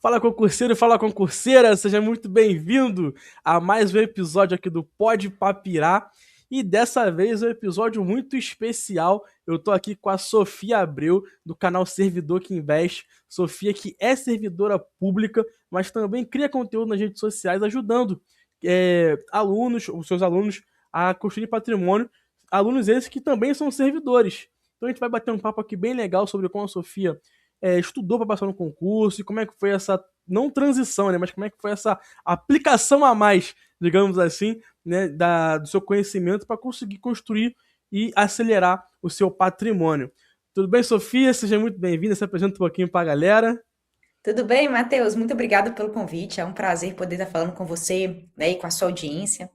Fala concurseiro e fala concurseira, seja muito bem-vindo a mais um episódio aqui do Pode Papirá. E dessa vez é um episódio muito especial. Eu tô aqui com a Sofia Abreu, do canal Servidor que Investe. Sofia que é servidora pública, mas também cria conteúdo nas redes sociais, ajudando os seus alunos a construir patrimônio. Alunos esses que também são servidores. Então a gente vai bater um papo aqui bem legal sobre como a Sofia estudou para passar no concurso e como é que foi essa, não transição, né, mas como é que foi essa aplicação a mais, digamos assim, né, do seu conhecimento para conseguir construir e acelerar o seu patrimônio. Tudo bem, Sofia? Seja muito bem-vinda, se apresenta um pouquinho para a galera. Tudo bem, Matheus? Muito obrigada pelo convite. É um prazer poder estar falando com você, né, e com a sua audiência.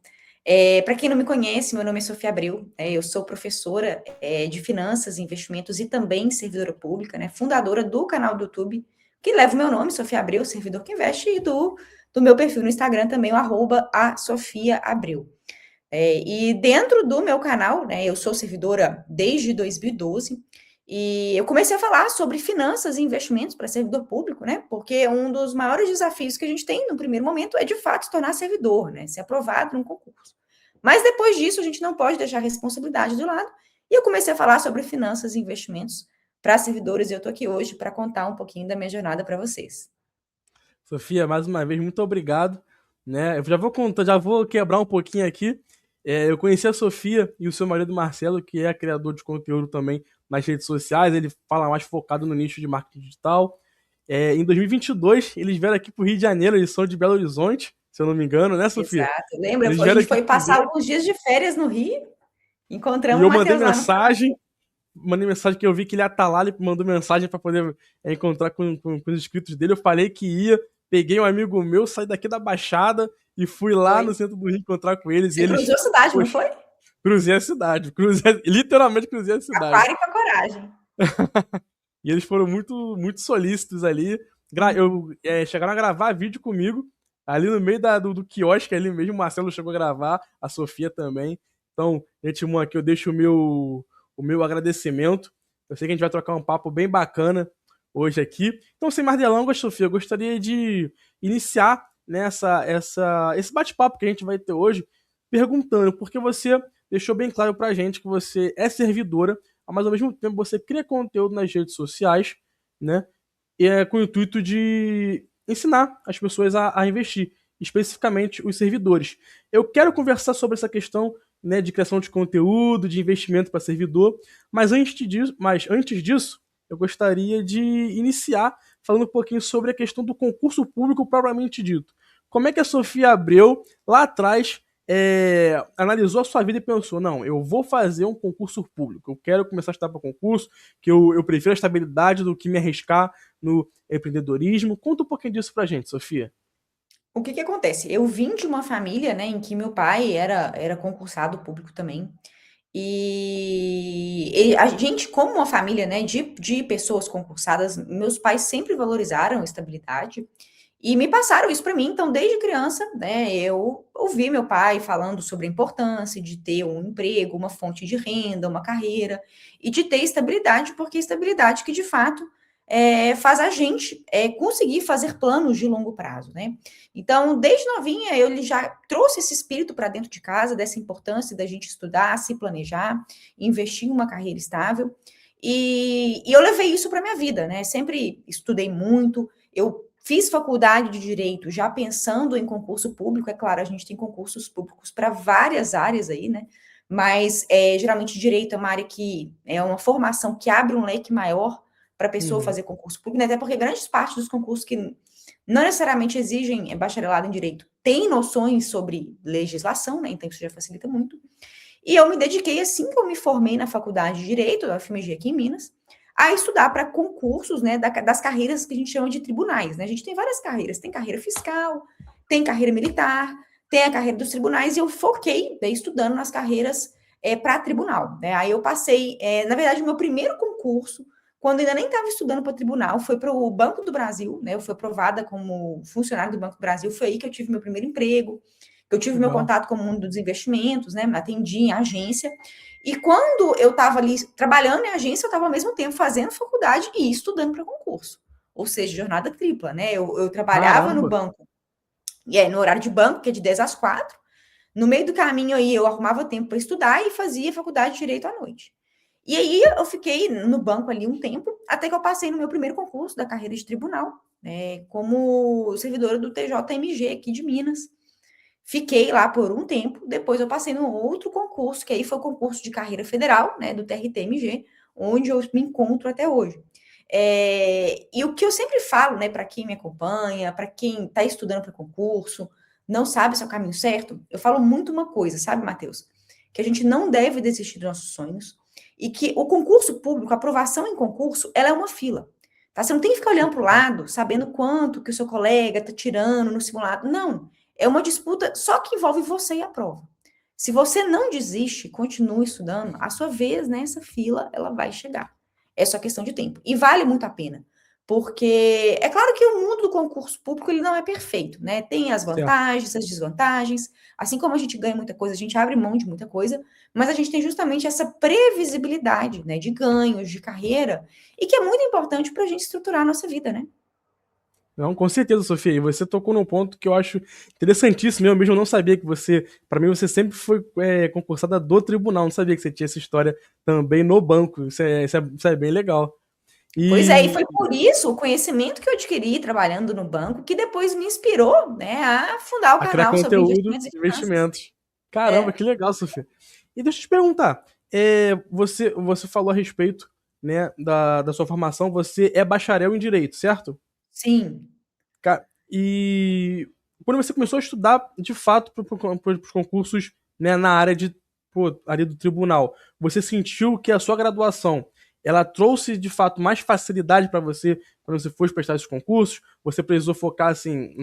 Para quem não me conhece, meu nome é Sofia Abreu. Eu sou professora de finanças, investimentos e também servidora pública, né, fundadora do canal do YouTube, que leva o meu nome, Sofia Abreu, Servidor que Investe, e do meu perfil no Instagram também, o @a_Sofia_Abreu. E dentro do meu canal, né, eu sou servidora desde 2012, e eu comecei a falar sobre finanças e investimentos para servidor público, né? Porque um dos maiores desafios que a gente tem no primeiro momento é, de fato, se tornar servidor, né? Ser aprovado num concurso. Mas depois disso, a gente não pode deixar a responsabilidade de lado. E eu comecei a falar sobre finanças e investimentos para servidores, e eu estou aqui hoje para contar um pouquinho da minha jornada para vocês. Sofia, mais uma vez, muito obrigado. Né? Eu já vou contar, já vou quebrar um pouquinho aqui. Eu conheci a Sofia e o seu marido Marcelo, que é criador de conteúdo também nas redes sociais. Ele fala mais focado no nicho de marketing digital. Em 2022, eles vieram aqui para o Rio de Janeiro, eles são de Belo Horizonte, se eu não me engano, né, Sofia? Exato. Lembra? Eles A vieram gente aqui foi me passar ver alguns dias de férias no Rio, e encontramos o eu Matheus lá no. mandei mensagem que eu vi que ele ia estar lá, ele mandou mensagem para poder encontrar com os inscritos dele. Eu falei que ia, peguei um amigo meu, saí daqui da Baixada e fui lá Foi. no centro do Rio encontrar com eles. E Você eles, cruzou a cidade, não poxa, foi? cruzei a cidade, literalmente cruzei a A cidade. pare com a coragem. E eles foram muito, muito solícitos ali. Uhum. Chegaram a gravar vídeo comigo, ali no meio do quiosque, ali mesmo. O Marcelo chegou a gravar, a Sofia também. Então, gente, aqui eu deixo o meu agradecimento. Eu sei que a gente vai trocar um papo bem bacana hoje aqui. Então, sem mais delongas, Sofia, eu gostaria de iniciar esse bate-papo que a gente vai ter hoje, perguntando, porque você deixou bem claro pra gente que você é servidora, mas ao mesmo tempo você cria conteúdo nas redes sociais, né? Com o intuito de ensinar as pessoas a investir, especificamente os servidores. Eu quero conversar sobre essa questão, né, de criação de conteúdo, de investimento para servidor, mas antes disso, eu gostaria de iniciar falando um pouquinho sobre a questão do concurso público propriamente dito. Como é que a Sofia Abreu, lá atrás, analisou a sua vida e pensou, não, eu vou fazer um concurso público, eu quero começar a estudar para concurso, que eu prefiro a estabilidade do que me arriscar no empreendedorismo. Conta um pouquinho disso pra gente, Sofia. O que que acontece? Eu vim de uma família, né, em que meu pai era concursado público também. E a gente, como uma família, né, de pessoas concursadas, meus pais sempre valorizaram a estabilidade e me passaram isso para mim. Então, desde criança, né, eu ouvi meu pai falando sobre a importância de ter um emprego, uma fonte de renda, uma carreira e de ter estabilidade, porque estabilidade que de fato faz a gente conseguir fazer planos de longo prazo, né? Então, desde novinha, ele já trouxe esse espírito para dentro de casa, dessa importância da gente estudar, se planejar, investir em uma carreira estável. E eu levei isso para minha vida, né? Sempre estudei muito, eu fiz faculdade de direito já pensando em concurso público. É claro, a gente tem concursos públicos para várias áreas aí, né? Mas geralmente direito é uma área que é uma formação que abre um leque maior para a pessoa Uhum. fazer concurso público, né? Até porque grandes partes dos concursos que não necessariamente exigem bacharelado em direito têm noções sobre legislação, né? Então isso já facilita muito. E eu me dediquei, assim que eu me formei na faculdade de Direito, da UFMG aqui em Minas, a estudar para concursos, né, das carreiras que a gente chama de tribunais, né? A gente tem várias carreiras, tem carreira fiscal, tem carreira militar, tem a carreira dos tribunais, e eu foquei, né, estudando nas carreiras para tribunal, né? Aí eu passei, na verdade, o meu primeiro concurso, quando ainda nem estava estudando para tribunal, foi para o Banco do Brasil, né? Eu fui aprovada como funcionário do Banco do Brasil, foi aí que eu tive meu primeiro emprego, eu tive meu Legal. contato com o mundo dos investimentos, né? Atendi em agência. E quando eu estava ali trabalhando em agência, eu estava ao mesmo tempo fazendo faculdade e estudando para concurso. ou seja, jornada tripla, né? Eu trabalhava no Caramba! banco, no horário de banco, que é de 10 às 4. No meio do caminho aí, eu arrumava tempo para estudar e fazia faculdade de Direito à noite. E aí eu fiquei no banco ali um tempo, até que eu passei no meu primeiro concurso da carreira de tribunal, né, como servidora do TJMG aqui de Minas. Fiquei lá por um tempo, depois eu passei no outro concurso, que aí foi o concurso de carreira federal, né, do TRT-MG, onde eu me encontro até hoje. E o que eu sempre falo, né, para quem me acompanha, para quem está estudando para concurso, não sabe se é o caminho certo, eu falo muito uma coisa, sabe, Matheus? Que a gente não deve desistir dos nossos sonhos e que o concurso público, a aprovação em concurso, ela é uma fila. Tá? Você não tem que ficar olhando para o lado, sabendo quanto que o seu colega está tirando no simulado. Não. É uma disputa só que envolve você e a prova. Se você não desiste, continue estudando, a sua vez nessa fila, ela vai chegar. É só questão de tempo. E vale muito a pena. Porque é claro que o mundo do concurso público ele não é perfeito, né? Tem as Certo. vantagens, as desvantagens. Assim como a gente ganha muita coisa, a gente abre mão de muita coisa, mas a gente tem justamente essa previsibilidade, né, de ganhos, de carreira, e que é muito importante para a gente estruturar a nossa vida, né? Não, com certeza, Sofia. E você tocou num ponto que eu acho interessantíssimo. Eu mesmo não sabia que você, para mim, você sempre foi concursada do tribunal. Não sabia que você tinha essa história também no banco. Isso é bem legal. Pois é, e E foi por isso o conhecimento que eu adquiri trabalhando no banco que depois me inspirou, né, a fundar o a criar canal sobre conteúdo, investimentos e finanças. investimentos. Caramba, É, que legal, Sofia. E deixa eu te perguntar. Você falou a respeito, né, da sua formação. Você é bacharel em Direito, certo? sim. E quando você começou a estudar, de fato, para os concursos, né, na área ali do tribunal, você sentiu que a sua graduação ela trouxe, de fato, mais facilidade para você quando você foi prestar esses concursos? Você precisou focar, assim,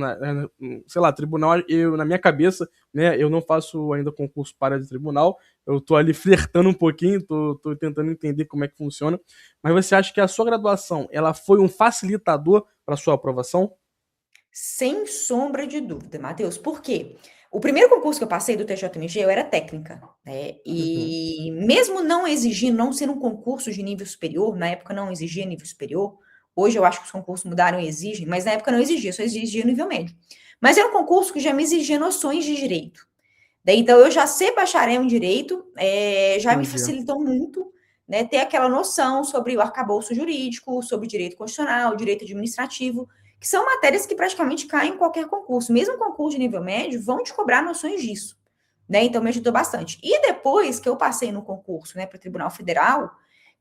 sei lá, tribunal, na minha cabeça, né, eu não faço ainda concurso para área de tribunal, eu tô ali flertando um pouquinho, tô tentando entender como é que funciona, mas você acha que a sua graduação, ela foi um facilitador para sua aprovação? Sem sombra de dúvida, Matheus. Por quê? O primeiro concurso que eu passei do TJMG, eu era técnica, né? Uhum. E mesmo não exigindo, não sendo um concurso de nível superior, na época não exigia nível superior. Hoje eu acho que os concursos mudaram e exigem, mas na época não exigia, só exigia nível médio. Mas era um concurso que já me exigia noções de direito. Daí, então, eu já ser bacharel em direito já me Entendi. facilitou muito, né, ter aquela noção sobre o arcabouço jurídico, sobre direito constitucional, direito administrativo, que são matérias que praticamente caem em qualquer concurso. Mesmo concurso de nível médio, vão te cobrar noções disso. Né? Então, me ajudou bastante. E depois que eu passei no concurso, né, para o Tribunal Federal,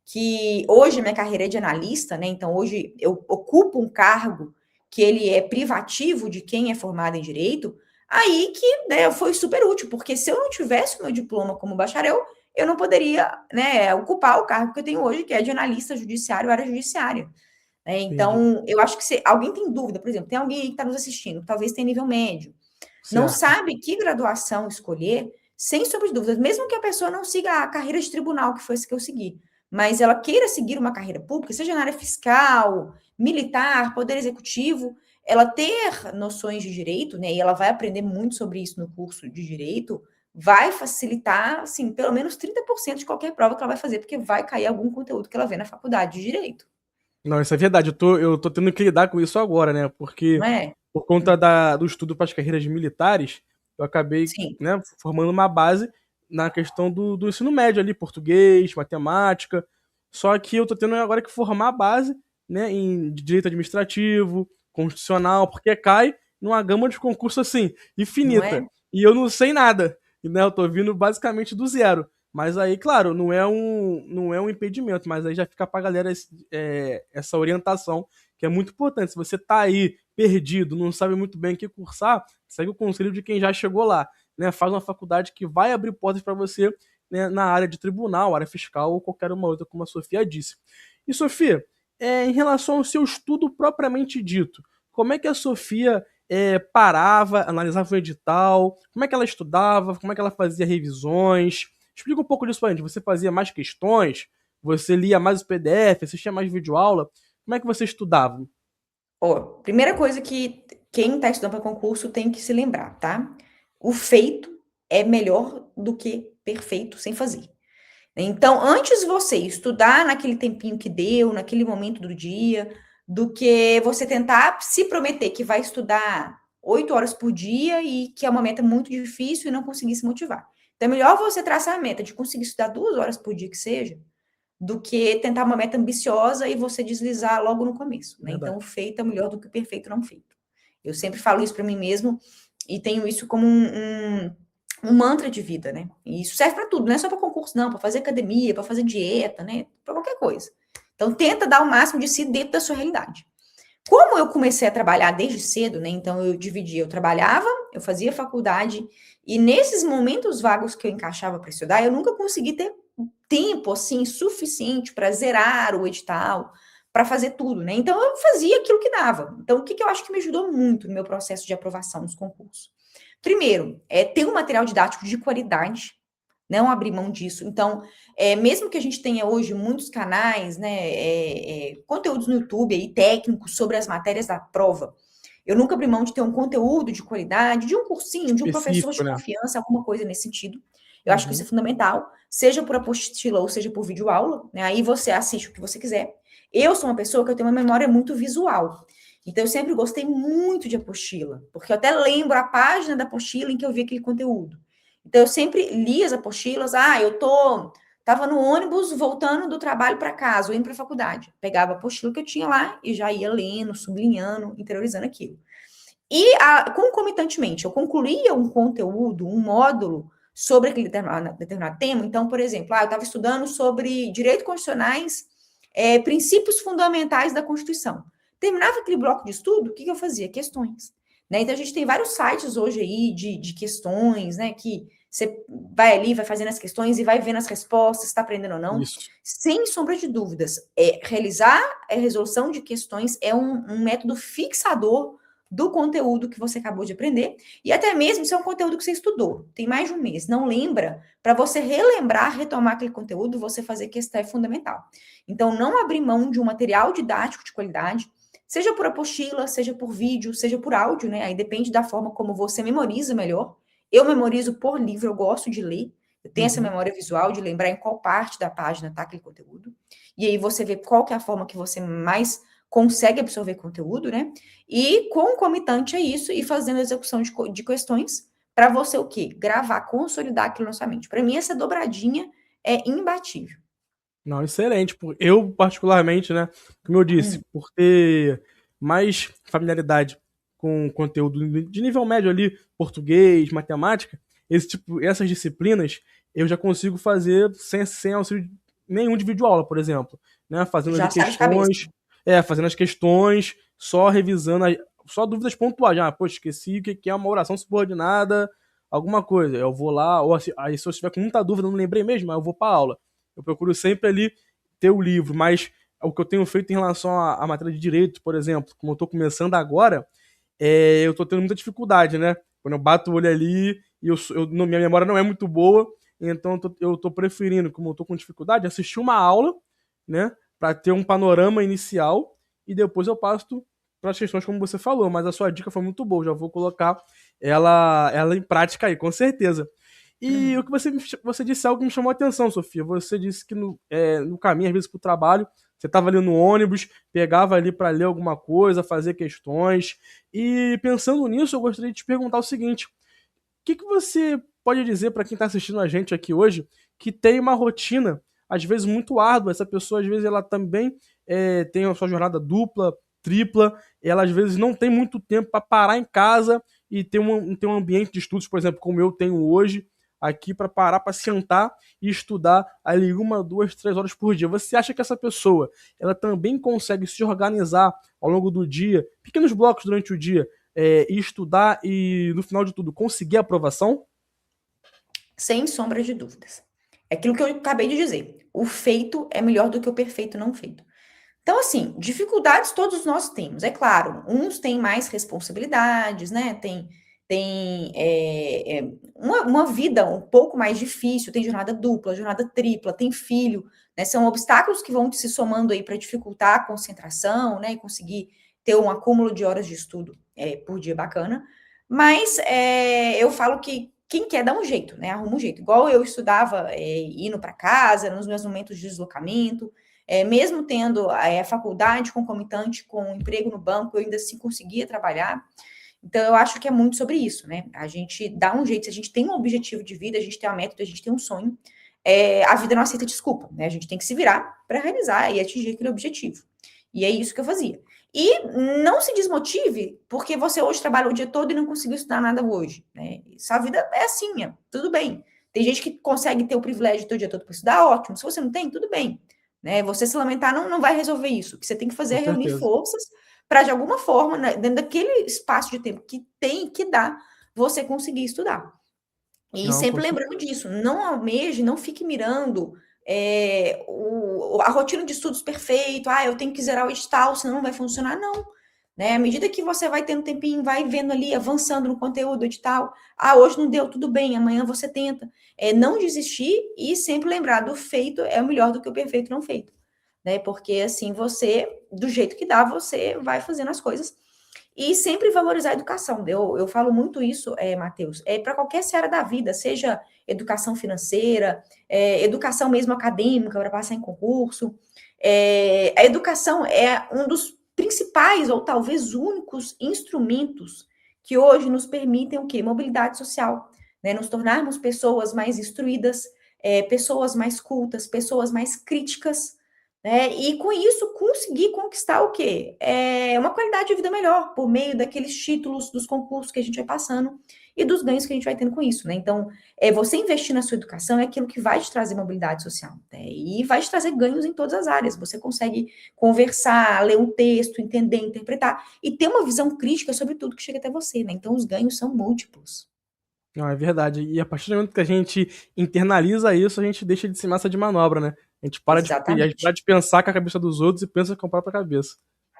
que hoje minha carreira é de analista, né? Então, hoje eu ocupo um cargo que ele é privativo de quem é formado em direito, aí que, né, foi super útil, porque se eu não tivesse o meu diploma como bacharel, eu não poderia, né, ocupar o cargo que eu tenho hoje, que é de analista judiciário, área judiciária. Né? Entendi. Então, eu acho que se alguém tem dúvida, por exemplo, tem alguém aí que está nos assistindo, que talvez tenha nível médio, não Certo. sabe que graduação escolher, sem sombra de dúvidas, mesmo que a pessoa não siga a carreira de tribunal, que foi essa que eu segui, mas ela queira seguir uma carreira pública, seja na área fiscal, militar, poder executivo, ela ter noções de direito, né, e ela vai aprender muito sobre isso no curso de direito, vai facilitar, assim, pelo menos 30% de qualquer prova que ela vai fazer, porque vai cair algum conteúdo que ela vê na faculdade de direito, Não, isso é verdade. Eu tô tendo que lidar com isso agora, né? não Porque é? por conta do estudo para as carreiras militares, eu acabei, Sim. né, formando uma base na questão do ensino médio ali, português, matemática. Só que eu tô tendo agora que formar a base, né, em direito administrativo, constitucional, porque cai numa gama de concurso assim, Não infinita. é? E eu não sei nada. E, né, eu tô vindo basicamente do zero. Mas aí, claro, não é um impedimento, mas aí já fica pra galera essa orientação, que é muito importante. Se você tá aí perdido, não sabe muito bem o que cursar, segue o conselho de quem já chegou lá. Né? Faz uma faculdade que vai abrir portas para você, né, na área de tribunal, área fiscal ou qualquer uma outra, como a Sofia disse. E, Sofia, em relação ao seu estudo propriamente dito, como é que a Sofia parava, analisava o edital, como é que ela estudava, como é que ela fazia revisões? Explica um pouco disso pra gente. Você fazia mais questões? Você lia mais o PDF? Assistia mais videoaula? Como é que você estudava? Ó, primeira coisa que quem está estudando para concurso tem que se lembrar, tá? O feito é melhor do que perfeito sem fazer. Então, antes de você estudar naquele tempinho que deu, naquele momento do dia, do que você tentar se prometer que vai estudar 8 horas por dia e que é uma meta muito difícil e não conseguir se motivar. Então, é melhor você traçar a meta de conseguir estudar 2 horas por dia que seja, do que tentar uma meta ambiciosa e você deslizar logo no começo, né? Então, Verdade. o feito é melhor do que o perfeito não feito. Eu sempre falo isso para mim mesmo e tenho isso como um mantra de vida, né? E isso serve para tudo, não é só para concurso, não, para fazer academia, para fazer dieta, né? Para qualquer coisa. Então, tenta dar o máximo de si dentro da sua realidade. Como eu comecei a trabalhar desde cedo, né? Então, eu dividia, eu trabalhava, eu fazia faculdade, e nesses momentos vagos que eu encaixava para estudar, eu nunca consegui ter tempo, assim, suficiente para zerar o edital, para fazer tudo, né? Então, eu fazia aquilo que dava. Então, o que eu acho que me ajudou muito no meu processo de aprovação dos concursos? Primeiro, é ter um material didático de qualidade, não abrir mão disso. Então, mesmo que a gente tenha hoje muitos canais, né, conteúdos no YouTube aí, técnicos sobre as matérias da prova, eu nunca abri mão de ter um conteúdo de qualidade, de um cursinho, de um professor Específico, de né? confiança, alguma coisa nesse sentido. Eu acho que isso é Uhum. fundamental, seja por apostila ou seja por videoaula, né? Aí você assiste o que você quiser. Eu sou uma pessoa que eu tenho uma memória muito visual. Então, eu sempre gostei muito de apostila, porque eu até lembro a página da apostila em que eu vi aquele conteúdo. Então, eu sempre li as apostilas. Tava no ônibus voltando do trabalho para casa, ou indo para a faculdade. Pegava a apostila que eu tinha lá e já ia lendo, sublinhando, interiorizando aquilo. E, concomitantemente, eu concluía um conteúdo, um módulo sobre aquele determinado tema. Então, por exemplo, eu estava estudando sobre direitos constitucionais, princípios fundamentais da Constituição. Terminava aquele bloco de estudo, o que eu fazia? Questões. Né? Então, a gente tem vários sites hoje aí de questões, né? Que você vai ali, vai fazendo as questões e vai vendo as respostas, está aprendendo ou não. Isso. Sem sombra de dúvidas, realizar a resolução de questões é um método fixador do conteúdo que você acabou de aprender, e até mesmo se é um conteúdo que você estudou, tem mais de um mês, não lembra, para você relembrar, retomar aquele conteúdo, você fazer questão é fundamental. Então, não abrir mão de um material didático de qualidade, seja por apostila, seja por vídeo, seja por áudio, né? Aí depende da forma como você memoriza melhor. Eu memorizo por livro, eu gosto de ler, eu tenho essa Uhum. memória visual de lembrar em qual parte da página está aquele conteúdo. E aí você vê qual que é a forma que você mais consegue absorver conteúdo, né? E concomitante a isso, e fazendo a execução de questões para você o quê? Gravar, consolidar aquilo na sua mente. Para mim, essa dobradinha é imbatível. Não, excelente. Eu, particularmente, né, como eu disse, Hum, por ter mais familiaridade com conteúdo de nível médio ali, português, matemática, essas disciplinas, eu já consigo fazer sem auxílio nenhum de videoaula, por exemplo, né, fazendo ali já sabe de cabeça. fazendo as questões, só revisando, só dúvidas pontuais. Poxa, esqueci o que é uma oração subordinada, alguma coisa. Eu vou lá, ou aí se eu estiver com muita dúvida, não lembrei mesmo, aí eu vou para aula. Eu procuro sempre ali ter o livro, mas o que eu tenho feito em relação à matéria de direito, por exemplo, como eu estou começando agora, eu estou tendo muita dificuldade, né? Quando eu bato o olho ali e minha memória não é muito boa, então eu tô preferindo, como eu estou com dificuldade, assistir uma aula, né? Para ter um panorama inicial e depois eu passo para as questões como você falou, mas a sua dica foi muito boa, já vou colocar ela em prática aí, com certeza. E o que você disse algo que me chamou a atenção, Sofia. Você disse que no caminho, às vezes, para o trabalho, você estava ali no ônibus, pegava ali para ler alguma coisa, fazer questões. E pensando nisso, eu gostaria de te perguntar o seguinte: o que você pode dizer para quem está assistindo a gente aqui hoje, que tem uma rotina, às vezes, muito árdua? Essa pessoa, às vezes, ela também tem a sua jornada dupla, tripla, ela, às vezes, não tem muito tempo para parar em casa e ter um ambiente de estudos, por exemplo, como eu tenho hoje aqui, para parar, para sentar e estudar ali 1, 2, 3 horas por dia. Você acha que essa pessoa ela também consegue se organizar ao longo do dia, pequenos blocos durante o dia, e estudar e, no final de tudo, conseguir a aprovação? Sem sombra de dúvidas. É aquilo que eu acabei de dizer. O feito é melhor do que o perfeito não feito. Então, assim, dificuldades todos nós temos. É claro, uns têm mais responsabilidades, né? Tem uma vida um pouco mais difícil, tem jornada dupla, jornada tripla, tem filho, né? São obstáculos que vão se somando aí para dificultar a concentração, né? E conseguir ter um acúmulo de horas de estudo por dia bacana. Mas eu falo que quem quer dá um jeito, né? Arruma um jeito. Igual eu estudava indo para casa, nos meus momentos de deslocamento. mesmo tendo a faculdade concomitante com o emprego no banco, eu ainda assim conseguia trabalhar. Então, eu acho que é muito sobre isso, né? A gente dá um jeito, se a gente tem um objetivo de vida, a gente tem uma método, a gente tem um sonho, a vida não aceita desculpa, né? A gente tem que se virar para realizar e atingir aquele objetivo. E é isso que eu fazia. E não se desmotive porque você hoje trabalha o dia todo e não conseguiu estudar nada hoje, né? Essa vida é assim, tudo bem. Tem gente que consegue ter o privilégio de ter o dia todo para estudar, ótimo. Se você não tem, tudo bem. Né? Você se lamentar não vai resolver isso. O que você tem que fazer Com é reunir certeza. forças para, de alguma forma, né, dentro daquele espaço de tempo que tem, que dá, você conseguir estudar. E Não, sempre com lembrando certeza. disso, não almeje, não fique mirando a rotina de estudos perfeito, eu tenho que zerar o edital, senão não vai funcionar, não. Né? À medida que você vai tendo tempinho, vai vendo ali, avançando no conteúdo do edital, hoje não deu, tudo bem, amanhã você tenta. Não desistir e sempre lembrar do feito é melhor do que o perfeito não feito. Né? Porque assim, você, do jeito que dá, você vai fazendo as coisas. E sempre valorizar a educação. Eu falo muito isso, Matheus, para qualquer seara da vida, seja educação financeira, educação mesmo acadêmica, para passar em concurso. A educação é um dos principais, ou talvez únicos, instrumentos que hoje nos permitem o quê? Mobilidade social. Né? Nos tornarmos pessoas mais instruídas, pessoas mais cultas, pessoas mais críticas, né? E com isso conseguir conquistar o quê? Uma qualidade de vida melhor, por meio daqueles títulos dos concursos que a gente vai passando e dos ganhos que a gente vai tendo com isso, né? Então, você investir na sua educação é aquilo que vai te trazer mobilidade social, né? E vai te trazer ganhos em todas as áreas. Você consegue conversar, ler um texto, entender, interpretar e ter uma visão crítica sobre tudo que chega até você, né? Então, os ganhos são múltiplos. Não, é verdade. E a partir do momento que a gente internaliza isso, a gente deixa de ser massa de manobra, né? A gente para de Exatamente. pensar com a cabeça dos outros e pensa com a própria cabeça.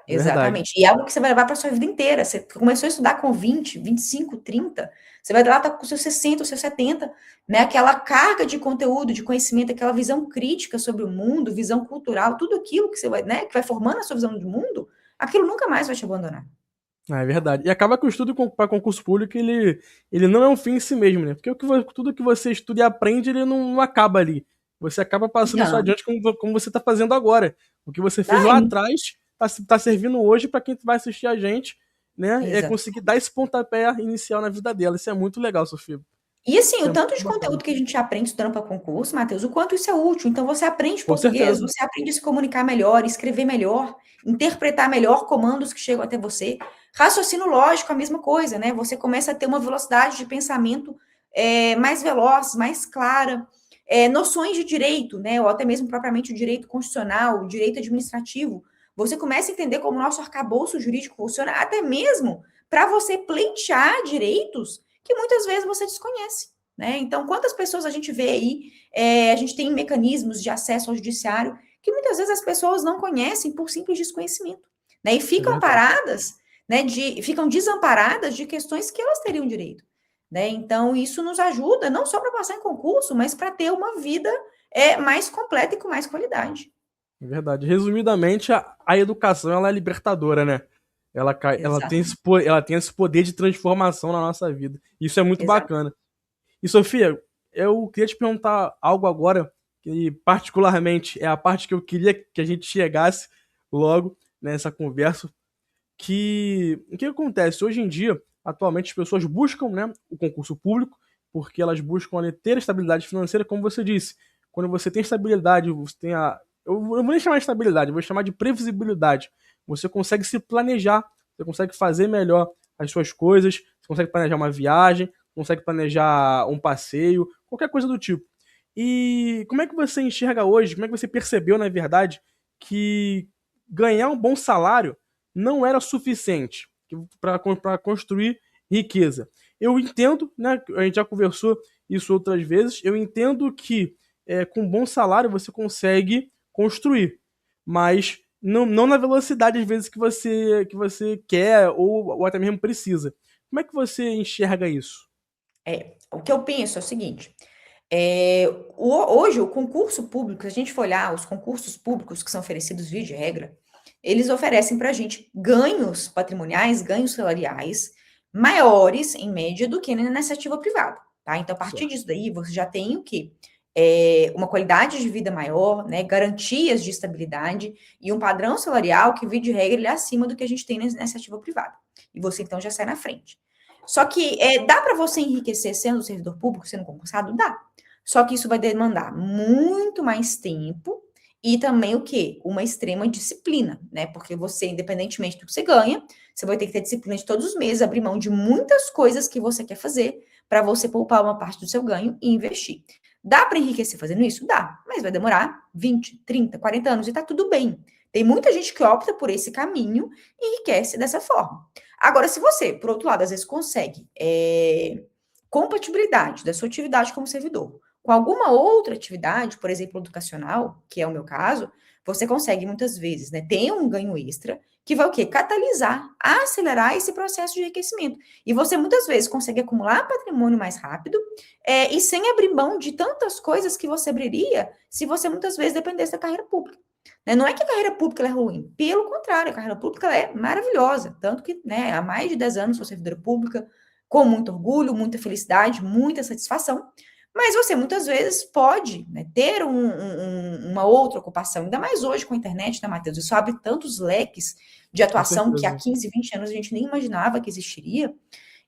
É verdade. Exatamente. E é algo que você vai levar para sua vida inteira. Você começou a estudar com 20, 25, 30, você vai lá estar com seus 60, seus 70, né? Aquela carga de conteúdo, de conhecimento, aquela visão crítica sobre o mundo, visão cultural, tudo aquilo que você vai, né, que vai formando a sua visão do mundo, aquilo nunca mais vai te abandonar. É verdade. E acaba que o estudo para concurso público, ele não é um fim em si mesmo, né? Porque tudo que você estuda e aprende, ele não acaba ali. Você acaba passando isso Não. adiante como você está fazendo agora. O que você fez lá Ai, atrás tá servindo hoje para quem vai assistir a gente, né? É exato. conseguir dar esse pontapé inicial na vida dela. Isso é muito legal, Sofia. E assim, Isso o é tanto muito de bacana. conteúdo que a gente aprende estudando para concurso, Matheus, o quanto isso é útil. Então, você aprende Com português, certeza. você aprende a se comunicar melhor, escrever melhor, interpretar melhor comandos que chegam até você. Raciocínio lógico, a mesma coisa, né? Você começa a ter uma velocidade de pensamento mais veloz, mais clara. Noções de direito, né? Ou até mesmo propriamente o direito constitucional, o direito administrativo. Você começa a entender como o nosso arcabouço jurídico funciona, até mesmo para você pleitear direitos que muitas vezes você desconhece. Né? Então, quantas pessoas a gente vê aí, a gente tem mecanismos de acesso ao judiciário que muitas vezes as pessoas não conhecem por simples desconhecimento. Né? E É ficam verdade. paradas, né, ficam desamparadas de questões que elas teriam direito. Né? Então, isso nos ajuda não só para passar em concurso, mas para ter uma vida mais completa e com mais qualidade. É verdade. Resumidamente, a educação ela é libertadora, né? Exatamente. Ela tem esse poder de transformação na nossa vida. Isso é muito Exato. bacana. E Sofia, eu queria te perguntar algo agora, que particularmente é a parte que eu queria que a gente chegasse logo nessa conversa, que o que acontece? Hoje em dia, atualmente, as pessoas buscam, né, o concurso público, porque elas buscam ali, ter estabilidade financeira, como você disse. Quando você tem estabilidade, você tem a. Eu não vou nem chamar de estabilidade, eu vou chamar de previsibilidade. Você consegue se planejar, você consegue fazer melhor as suas coisas, você consegue planejar uma viagem, consegue planejar um passeio, qualquer coisa do tipo. E como é que você enxerga hoje, como é que você percebeu, na verdade, que ganhar um bom salário não era suficiente para construir riqueza? Eu entendo, né, a gente já conversou isso outras vezes, eu entendo que com um bom salário você consegue construir, mas não na velocidade às vezes que você quer ou até mesmo precisa. Como é que você enxerga isso? O que eu penso é o seguinte: hoje, o concurso público, se a gente for olhar os concursos públicos que são oferecidos via de regra, eles oferecem para a gente ganhos patrimoniais, ganhos salariais maiores, em média, do que na iniciativa privada. Tá? Então, a partir Certo. disso daí, você já tem o quê? uma qualidade de vida maior, né, garantias de estabilidade e um padrão salarial que, via de regra, ele é acima do que a gente tem na iniciativa privada. E você, então, já sai na frente. Só que dá para você enriquecer sendo servidor público, sendo concursado? Dá. Só que isso vai demandar muito mais tempo e também o quê? Uma extrema disciplina, né? Porque você, independentemente do que você ganha, você vai ter que ter disciplina de todos os meses, abrir mão de muitas coisas que você quer fazer para você poupar uma parte do seu ganho e investir. Dá para enriquecer fazendo isso? Dá, mas vai demorar 20, 30, 40 anos e tá tudo bem. Tem muita gente que opta por esse caminho e enriquece dessa forma. Agora, se você, por outro lado, às vezes consegue compatibilidade da sua atividade como servidor com alguma outra atividade, por exemplo, educacional, que é o meu caso, você consegue muitas vezes, né, ter um ganho extra que vai o quê? Catalisar, acelerar esse processo de enriquecimento. E você muitas vezes consegue acumular patrimônio mais rápido e sem abrir mão de tantas coisas que você abriria se você muitas vezes dependesse da carreira pública. Né? Não é que a carreira pública é ruim, pelo contrário, a carreira pública é maravilhosa. Tanto que, né, há mais de 10 anos sou servidora pública, com muito orgulho, muita felicidade, muita satisfação. Mas você muitas vezes pode, né, ter uma outra ocupação, ainda mais hoje com a internet, né, Matheus? Isso abre tantos leques de atuação que há 15, 20 anos a gente nem imaginava que existiria.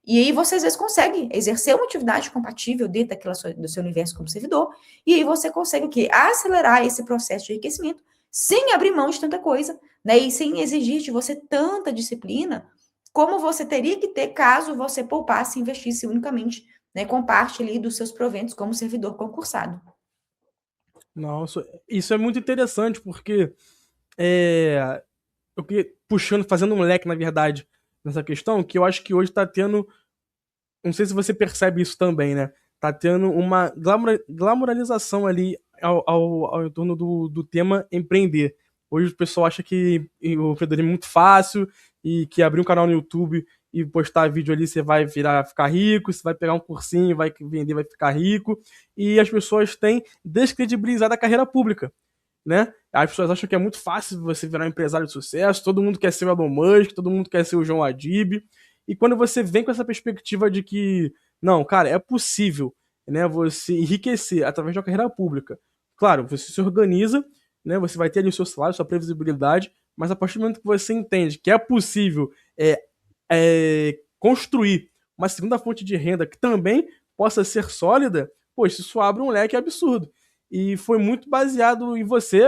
E aí você às vezes consegue exercer uma atividade compatível dentro do seu universo como servidor, e aí você consegue o quê? Acelerar esse processo de enriquecimento sem abrir mão de tanta coisa, né? E sem exigir de você tanta disciplina como você teria que ter caso você poupasse e investisse unicamente, né, com parte ali dos seus proventos como servidor concursado. Nossa, isso é muito interessante, porque eu queria puxando, fazendo um leque, na verdade, nessa questão, que eu acho que hoje tá tendo, não sei se você percebe isso também, né? Tá tendo uma glamoralização ali ao em torno do tema empreender. Hoje o pessoal acha que o empreendedorismo é muito fácil e que abrir um canal no YouTube e postar vídeo ali você vai ficar rico, você vai pegar um cursinho, vai vender, vai ficar rico. E as pessoas têm descredibilizado a carreira pública, né? As pessoas acham que é muito fácil você virar um empresário de sucesso, todo mundo quer ser o Elon Musk, todo mundo quer ser o João Adib. E quando você vem com essa perspectiva de que, não, cara, é possível, né, você enriquecer através de uma carreira pública. Claro, você se organiza, né, você vai ter ali o seu salário, sua previsibilidade, mas a partir do momento que você entende que é possível construir uma segunda fonte de renda que também possa ser sólida, poxa, isso abre um leque absurdo. E foi muito baseado em você,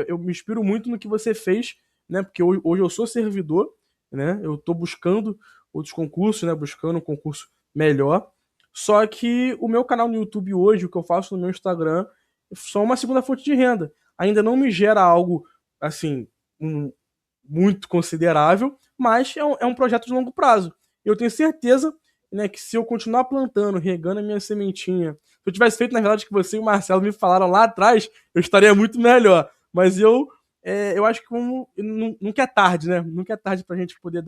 eu me inspiro muito no que você fez, né, porque hoje eu sou servidor, né, eu estou buscando outros concursos, né, buscando um concurso melhor. Só que o meu canal no YouTube hoje, o que eu faço no meu Instagram, é só uma segunda fonte de renda. Ainda não me gera algo, assim, muito considerável, mas é um projeto de longo prazo. Eu tenho certeza, né, que se eu continuar plantando, regando a minha sementinha, se eu tivesse feito, na verdade, que você e o Marcelo me falaram lá atrás, eu estaria muito melhor. Mas eu acho que nunca é tarde, né? Nunca é tarde pra gente poder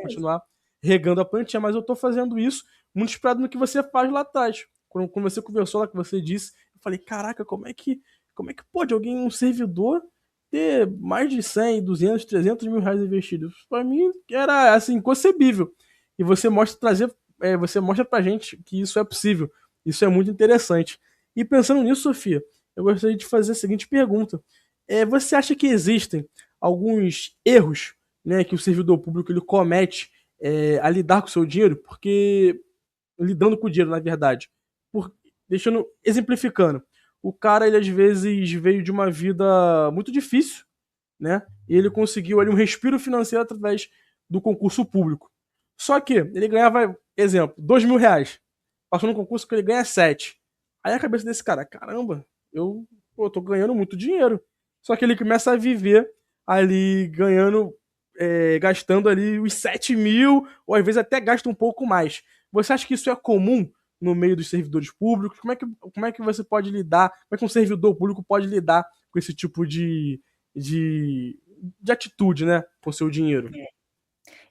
continuar regando a plantinha, mas eu tô fazendo isso muito inspirado no que você faz lá atrás. Quando você conversou lá, que você disse, eu falei, caraca, como é que pode alguém, um servidor, ter mais de 100, 200, 300 mil reais investidos? Pra mim, era, assim, inconcebível. E você mostra pra gente que isso é possível. Isso é muito interessante. E pensando nisso, Sofia, eu gostaria de fazer a seguinte pergunta. Você acha que existem alguns erros, né, que o servidor público ele comete a lidar com o seu dinheiro? Porque lidando com o dinheiro, na verdade. Exemplificando, o cara, ele às vezes veio de uma vida muito difícil, né? E ele conseguiu ali um respiro financeiro através do concurso público. Só que ele ganhava, exemplo, 2.000 reais. Passou no concurso que ele ganha 7. Aí a cabeça desse cara, caramba, eu tô ganhando muito dinheiro. Só que ele começa a viver ali ganhando, gastando ali os 7 mil, ou às vezes até gasta um pouco mais. Você acha que isso é comum no meio dos servidores públicos? Como é que você pode lidar, como é que um servidor público pode lidar com esse tipo de atitude, né, com o seu dinheiro?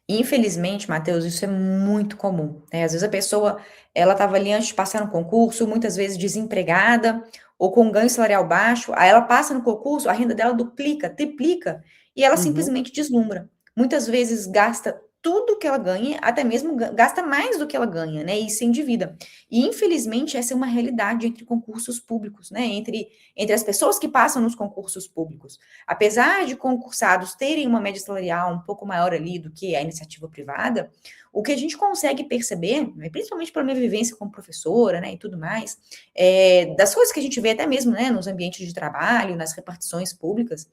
Infelizmente, Matheus, isso é muito comum, né? Às vezes a pessoa, ela estava ali antes de passar no concurso, muitas vezes desempregada ou com um ganho salarial baixo, aí ela passa no concurso, a renda dela duplica, triplica, e ela Uhum. simplesmente deslumbra. Muitas vezes gasta tudo que ela ganha, até mesmo gasta mais do que ela ganha, né? E se endivida. E, infelizmente, essa é uma realidade entre concursos públicos, né? Entre as pessoas que passam nos concursos públicos. Apesar de concursados terem uma média salarial um pouco maior ali do que a iniciativa privada, o que a gente consegue perceber, né, principalmente pela minha vivência como professora, né, e tudo mais, das coisas que a gente vê até mesmo, né, nos ambientes de trabalho, nas repartições públicas,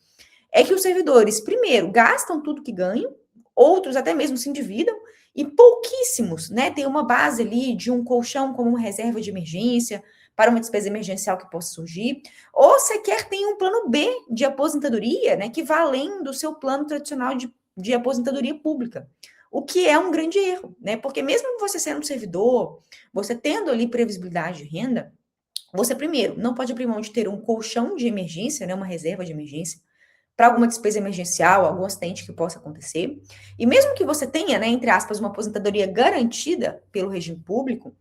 é que os servidores, primeiro, gastam tudo que ganham, outros até mesmo se endividam, e pouquíssimos, né, tem uma base ali de um colchão como uma reserva de emergência, para uma despesa emergencial que possa surgir, ou sequer tem um plano B de aposentadoria, né, que vá além do seu plano tradicional de aposentadoria pública, o que é um grande erro, né, porque mesmo você sendo um servidor, você tendo ali previsibilidade de renda, você primeiro não pode abrir mão de ter um colchão de emergência, né, uma reserva de emergência, para alguma despesa emergencial, algum acidente que possa acontecer. E mesmo que você tenha, né, entre aspas, uma aposentadoria garantida pelo regime público,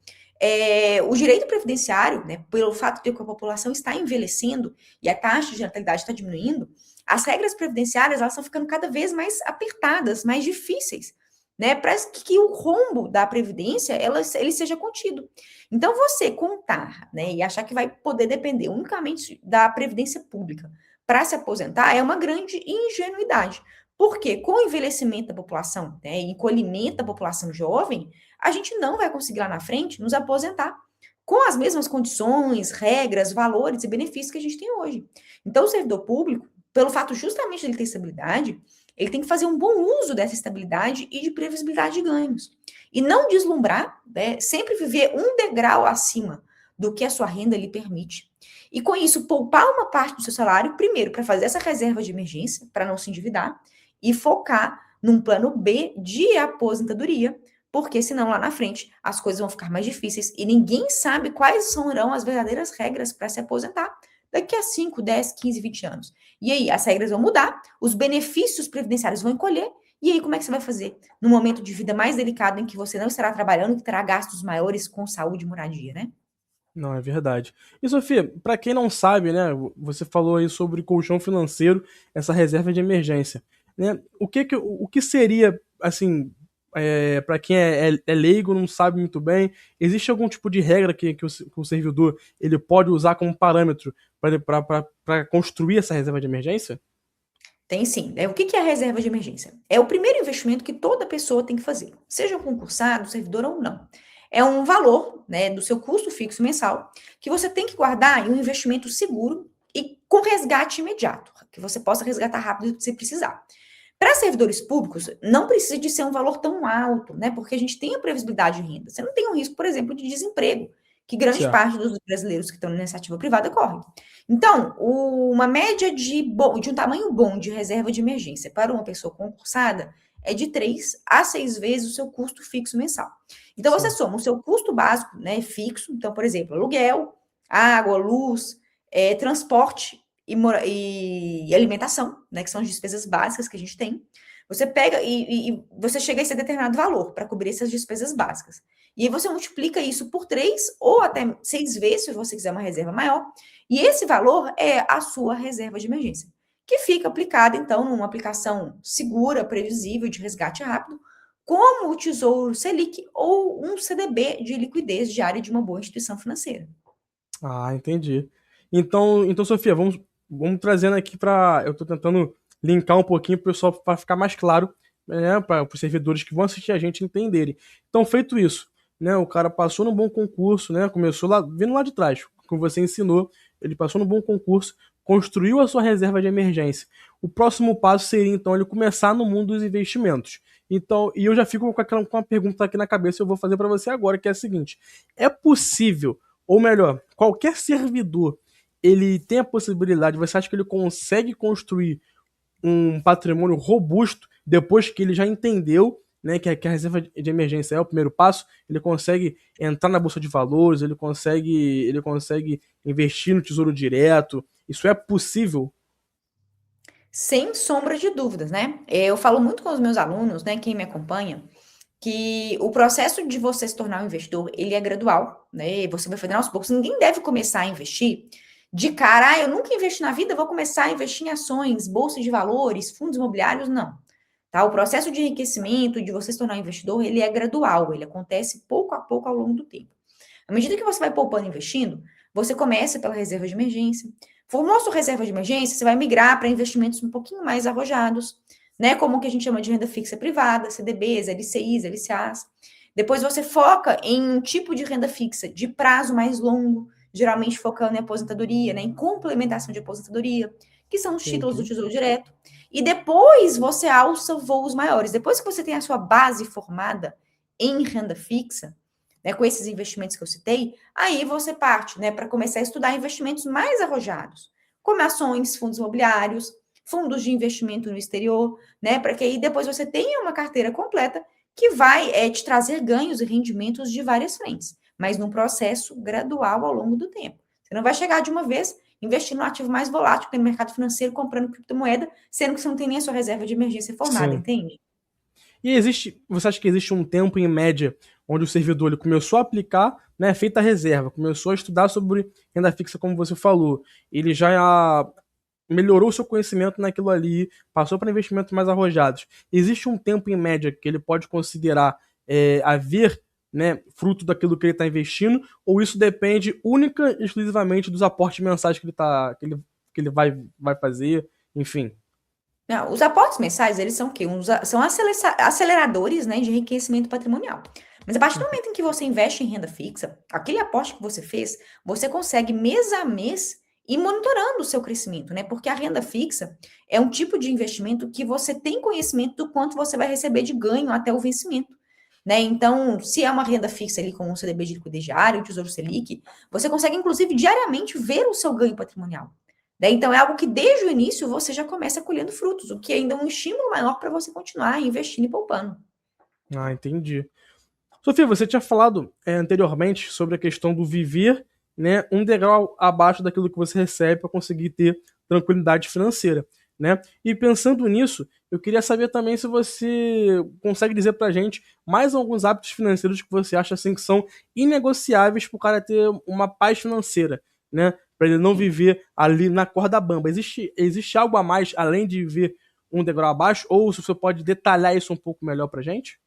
o direito previdenciário, né, pelo fato de que a população está envelhecendo e a taxa de natalidade está diminuindo, as regras previdenciárias elas estão ficando cada vez mais apertadas, mais difíceis, né, para que o rombo da previdência ele seja contido. Então, você contar, né, e achar que vai poder depender unicamente da previdência pública para se aposentar é uma grande ingenuidade. Porque com o envelhecimento da população, né, e encolhimento da população jovem, a gente não vai conseguir lá na frente nos aposentar com as mesmas condições, regras, valores e benefícios que a gente tem hoje. Então, o servidor público, pelo fato justamente de ele ter estabilidade, ele tem que fazer um bom uso dessa estabilidade e de previsibilidade de ganhos. E não deslumbrar, né, sempre viver um degrau acima do que a sua renda lhe permite. E com isso, poupar uma parte do seu salário, primeiro, para fazer essa reserva de emergência, para não se endividar, e focar num plano B de aposentadoria, porque senão lá na frente as coisas vão ficar mais difíceis e ninguém sabe quais serão as verdadeiras regras para se aposentar daqui a 5, 10, 15, 20 anos. E aí, as regras vão mudar, os benefícios previdenciários vão encolher, e aí como é que você vai fazer? Num momento de vida mais delicado em que você não estará trabalhando, que terá gastos maiores com saúde e moradia, né? Não, é verdade. E Sofia, para quem não sabe, né, você falou aí sobre colchão financeiro, essa reserva de emergência, né? O que seria, assim, para quem é leigo, não sabe muito bem, existe algum tipo de regra que o servidor ele pode usar como parâmetro para construir essa reserva de emergência? Tem sim. O que é a reserva de emergência? É o primeiro investimento que toda pessoa tem que fazer, seja concursado, servidor ou não. É um valor, né, do seu custo fixo mensal que você tem que guardar em um investimento seguro e com resgate imediato, que você possa resgatar rápido se precisar. Para servidores públicos, não precisa de ser um valor tão alto, né? Porque a gente tem a previsibilidade de renda. Você não tem um risco, por exemplo, de desemprego, que grande Certo. parte dos brasileiros que estão na iniciativa privada corre. Então, uma média de um tamanho bom de reserva de emergência para uma pessoa concursada é de 3 a 6 vezes o seu custo fixo mensal. Então, você Certo. soma o seu custo básico, né, fixo, então, por exemplo, aluguel, água, luz, transporte e alimentação, né, que são as despesas básicas que a gente tem. Você pega e você chega a esse determinado valor para cobrir essas despesas básicas. E aí você multiplica isso por 3 ou até 6 vezes, se você quiser uma reserva maior, e esse valor é a sua reserva de emergência, que fica aplicada, então, numa aplicação segura, previsível, de resgate rápido, como o Tesouro Selic ou um CDB de liquidez diária de uma boa instituição financeira. Ah, entendi. Então, Sofia, vamos trazendo aqui para. Eu tô tentando linkar um pouquinho pro pessoal para ficar mais claro, né, para os servidores que vão assistir a gente entenderem. Então, feito isso, né, o cara passou num bom concurso, né, começou lá, vindo lá de trás, como você ensinou, ele passou num bom concurso, construiu a sua reserva de emergência. O próximo passo seria, então, ele começar no mundo dos investimentos. Então, e eu já fico com uma pergunta aqui na cabeça, eu vou fazer para você agora, que é a seguinte: é possível, ou melhor, qualquer servidor, ele tem a possibilidade, você acha que ele consegue construir um patrimônio robusto depois que ele já entendeu, né, que a reserva de emergência é o primeiro passo, ele consegue entrar na bolsa de valores, ele consegue investir no tesouro direto, isso é possível? Sem sombra de dúvidas, né? Eu falo muito com os meus alunos, né, quem me acompanha, que o processo de você se tornar um investidor, ele é gradual, né? Você vai fazer aos poucos. Ninguém deve começar a investir de cara, eu nunca investi na vida, vou começar a investir em ações, bolsa de valores, fundos imobiliários, não. Tá? O processo de enriquecimento, de você se tornar um investidor, ele é gradual, ele acontece pouco a pouco ao longo do tempo. À medida que você vai poupando e investindo, você começa pela reserva de emergência. Formou sua reserva de emergência, você vai migrar para investimentos um pouquinho mais arrojados, né? Como o que a gente chama de renda fixa privada, CDBs, LCIs, LCAs. Depois você foca em um tipo de renda fixa de prazo mais longo, geralmente focando em aposentadoria, né? Em complementação de aposentadoria, que são os títulos do Entendi. Tesouro Direto. E depois você alça voos maiores. Depois que você tem a sua base formada em renda fixa, né, com esses investimentos que eu citei, aí você parte, né, para começar a estudar investimentos mais arrojados, como ações, fundos imobiliários, fundos de investimento no exterior, né, para que aí depois você tenha uma carteira completa que vai te trazer ganhos e rendimentos de várias frentes, mas num processo gradual ao longo do tempo. Você não vai chegar de uma vez investindo no ativo mais volátil que tem no mercado financeiro, comprando criptomoeda, sendo que você não tem nem a sua reserva de emergência formada, Sim. entende? E você acha que existe um tempo em média onde o servidor ele começou a aplicar, né, feita a reserva, começou a estudar sobre renda fixa, como você falou, ele já melhorou seu conhecimento naquilo ali, passou para investimentos mais arrojados. Existe um tempo em média que ele pode considerar haver, né, fruto daquilo que ele está investindo, ou isso depende única e exclusivamente dos aportes mensais que ele vai fazer, enfim. Não, os aportes mensais, eles são o quê? São aceleradores, né, de enriquecimento patrimonial. Mas a partir do momento em que você investe em renda fixa, aquele aporte que você fez, você consegue mês a mês ir monitorando o seu crescimento, né? Porque a renda fixa é um tipo de investimento que você tem conhecimento do quanto você vai receber de ganho até o vencimento, né? Então, se é uma renda fixa ali com um CDB de liquidez diário, o Tesouro Selic, você consegue inclusive diariamente ver o seu ganho patrimonial. Né? Então, é algo que desde o início você já começa colhendo frutos, o que ainda é um estímulo maior para você continuar investindo e poupando. Ah, entendi. Sofia, você tinha falado anteriormente sobre a questão do viver, né, um degrau abaixo daquilo que você recebe para conseguir ter tranquilidade financeira, né? E pensando nisso, eu queria saber também se você consegue dizer para a gente mais alguns hábitos financeiros que você acha assim que são inegociáveis para o cara ter uma paz financeira, né? Para ele não viver ali na corda bamba. Existe algo a mais além de viver um degrau abaixo? Ou se você pode detalhar isso um pouco melhor para a gente?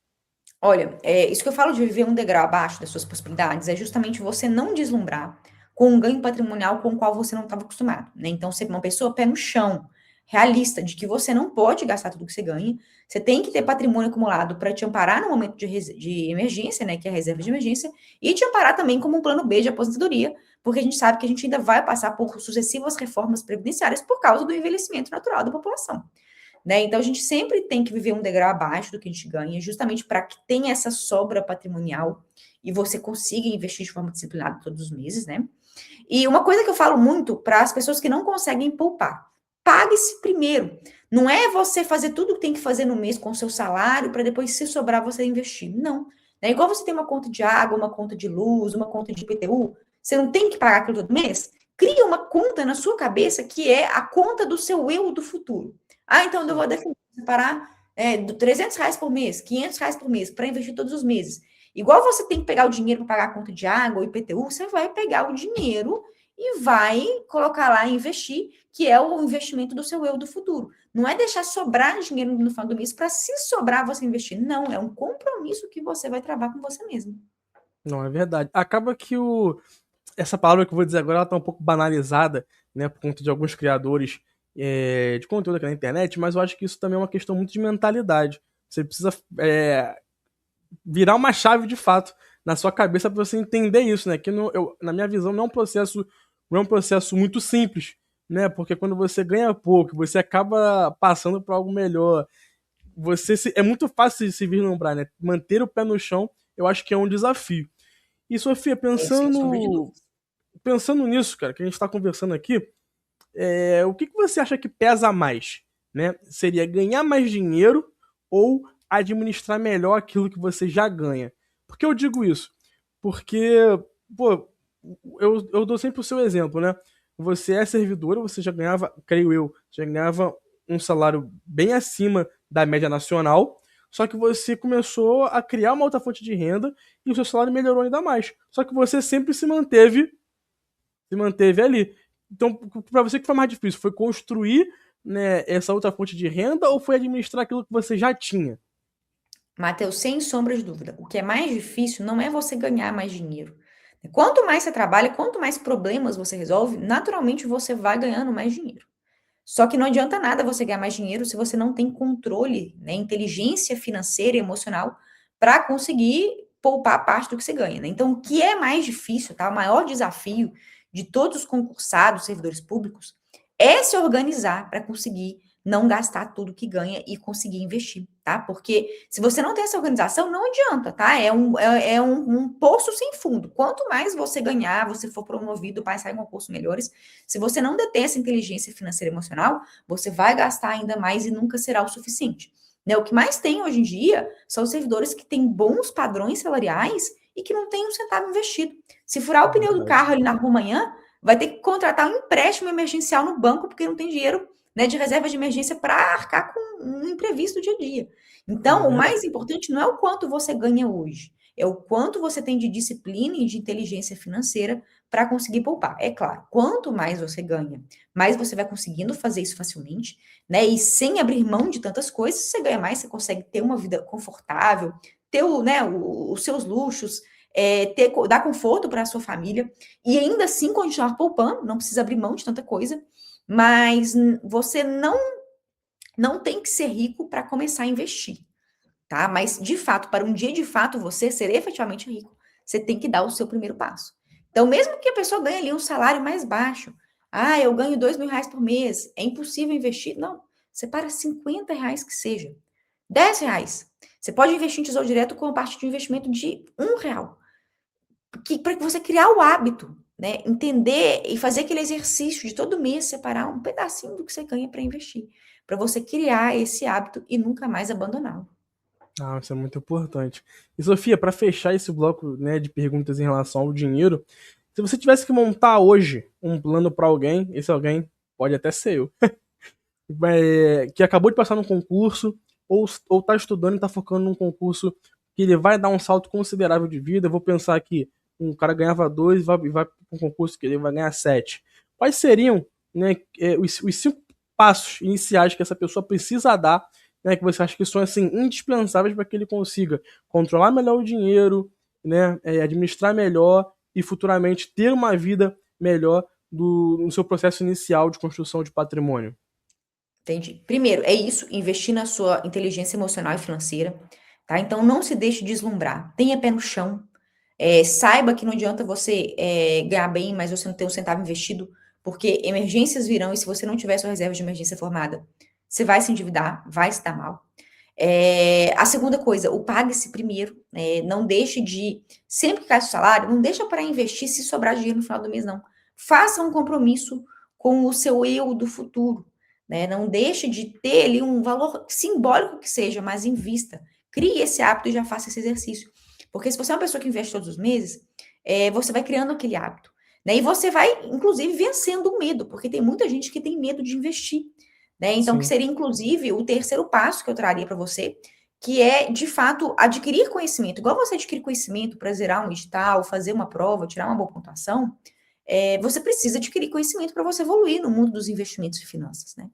Olha, isso que eu falo de viver um degrau abaixo das suas possibilidades é justamente você não deslumbrar com um ganho patrimonial com o qual você não estava acostumado, né? Então, ser uma pessoa pé no chão, realista, de que você não pode gastar tudo que você ganha, você tem que ter patrimônio acumulado para te amparar no momento de emergência, né? Que é a reserva de emergência, e te amparar também como um plano B de aposentadoria, porque a gente sabe que a gente ainda vai passar por sucessivas reformas previdenciárias por causa do envelhecimento natural da população. Né? Então, a gente sempre tem que viver um degrau abaixo do que a gente ganha, justamente para que tenha essa sobra patrimonial e você consiga investir de forma disciplinada todos os meses, né? E uma coisa que eu falo muito para as pessoas que não conseguem poupar: pague-se primeiro. Não é você fazer tudo que tem que fazer no mês com o seu salário para depois, se sobrar, você investir. Não. É igual você tem uma conta de água, uma conta de luz, uma conta de IPTU, você não tem que pagar aquilo todo mês? Cria uma conta na sua cabeça que é a conta do seu eu do futuro. Ah, então eu vou definir, separar R$ 300 por mês, R$ 500 por mês, para investir todos os meses. Igual você tem que pegar o dinheiro para pagar a conta de água, o IPTU, você vai pegar o dinheiro e vai colocar lá e investir, que é o investimento do seu eu do futuro. Não é deixar sobrar dinheiro no final do mês para, se sobrar, você investir. Não, é um compromisso que você vai travar com você mesmo. Não, é verdade. Acaba que essa palavra que eu vou dizer agora ela tá um pouco banalizada, né, por conta de alguns criadores de conteúdo aqui na internet, mas eu acho que isso também é uma questão muito de mentalidade. Você precisa virar uma chave de fato na sua cabeça para você entender isso, né? Que na minha visão não é um processo muito simples, né? Porque quando você ganha pouco, você acaba passando por algo melhor. É muito fácil de se vislumbrar, né? Manter o pé no chão, eu acho que é um desafio. E Sofia, Sem sombra de pensando dúvida. pensando nisso, cara, que a gente está conversando aqui, o que você acha que pesa mais, né? Seria ganhar mais dinheiro ou administrar melhor aquilo que você já ganha? Por que eu digo isso? Porque, pô, eu dou sempre o seu exemplo, né? Você é servidora, você já ganhava, creio eu, já ganhava um salário bem acima da média nacional, só que você começou a criar uma outra fonte de renda e o seu salário melhorou ainda mais. Só que você sempre se manteve ali. Então, para você, o que foi mais difícil? Foi construir né, essa outra fonte de renda ou foi administrar aquilo que você já tinha? Matheus, sem sombra de dúvida, o que é mais difícil não é você ganhar mais dinheiro. Quanto mais você trabalha, quanto mais problemas você resolve, naturalmente você vai ganhando mais dinheiro. Só que não adianta nada você ganhar mais dinheiro se você não tem controle, né, inteligência financeira e emocional para conseguir poupar parte do que você ganha, né? Então, o que é mais difícil, tá? O maior desafio de todos os concursados, servidores públicos, é se organizar para conseguir não gastar tudo que ganha e conseguir investir, tá? Porque se você não tem essa organização, não adianta, tá? É um poço sem fundo. Quanto mais você ganhar, você for promovido, passar em concursos melhores, se você não detém essa inteligência financeira e emocional, você vai gastar ainda mais e nunca será o suficiente. Né? O que mais tem hoje em dia são os servidores que têm bons padrões salariais e que não têm um centavo investido. Se furar o pneu do carro ali na rua amanhã, vai ter que contratar um empréstimo emergencial no banco porque não tem dinheiro, né, de reserva de emergência para arcar com um imprevisto do dia a dia. Então, o mais importante não é o quanto você ganha hoje, é o quanto você tem de disciplina e de inteligência financeira para conseguir poupar. É claro, quanto mais você ganha, mais você vai conseguindo fazer isso facilmente, né? E sem abrir mão de tantas coisas, você ganha mais, você consegue ter uma vida confortável, ter os seus luxos, dar conforto para a sua família e ainda assim continuar poupando, não precisa abrir mão de tanta coisa, mas você não tem que ser rico para começar a investir, tá? Mas, de fato, para um dia de fato você ser efetivamente rico, você tem que dar o seu primeiro passo. Então, mesmo que a pessoa ganhe ali um salário mais baixo, eu ganho R$ 2.000 por mês, é impossível investir. Não, separa R$ 50 que seja, R$ 10. Você pode investir em tesouro direto com a parte de investimento de R$ 1, para que você criar o hábito, né? Entender e fazer aquele exercício de todo mês separar um pedacinho do que você ganha para investir, para você criar esse hábito e nunca mais abandoná-lo. Ah, isso é muito importante. E Sofia, para fechar esse bloco, né, de perguntas em relação ao dinheiro, se você tivesse que montar hoje um plano para alguém, esse alguém pode até ser eu, que acabou de passar num concurso ou tá estudando e tá focando num concurso que ele vai dar um salto considerável de vida. Eu vou pensar que um cara ganhava 2 e vai para um concurso que ele vai ganhar 7. Quais seriam, né, os 5 passos iniciais que essa pessoa precisa dar, né, que você acha que são assim indispensáveis para que ele consiga controlar melhor o dinheiro, né, administrar melhor e futuramente ter uma vida melhor no seu processo inicial de construção de patrimônio? Entendi. Primeiro, é isso, investir na sua inteligência emocional e financeira, tá? Então, não se deixe deslumbrar, tenha pé no chão, saiba que não adianta você ganhar bem, mas você não ter um centavo investido, porque emergências virão e se você não tiver sua reserva de emergência formada, você vai se endividar, vai se dar mal. A segunda coisa, o pague-se primeiro, não deixe de, sempre que cai o salário, não deixa para investir se sobrar dinheiro no final do mês, não. Faça um compromisso com o seu eu do futuro, né? Não deixe de ter ali um valor simbólico que seja, mas invista. Crie esse hábito e já faça esse exercício. Porque se você é uma pessoa que investe todos os meses, você vai criando aquele hábito, né? E você vai, inclusive, vencendo o medo, porque tem muita gente que tem medo de investir, né? Então, que Sim. seria, inclusive, o terceiro passo que eu traria para você, que é, de fato, adquirir conhecimento. Igual você adquire conhecimento para zerar um edital, fazer uma prova, tirar uma boa pontuação, você precisa adquirir conhecimento para você evoluir no mundo dos investimentos e finanças, né?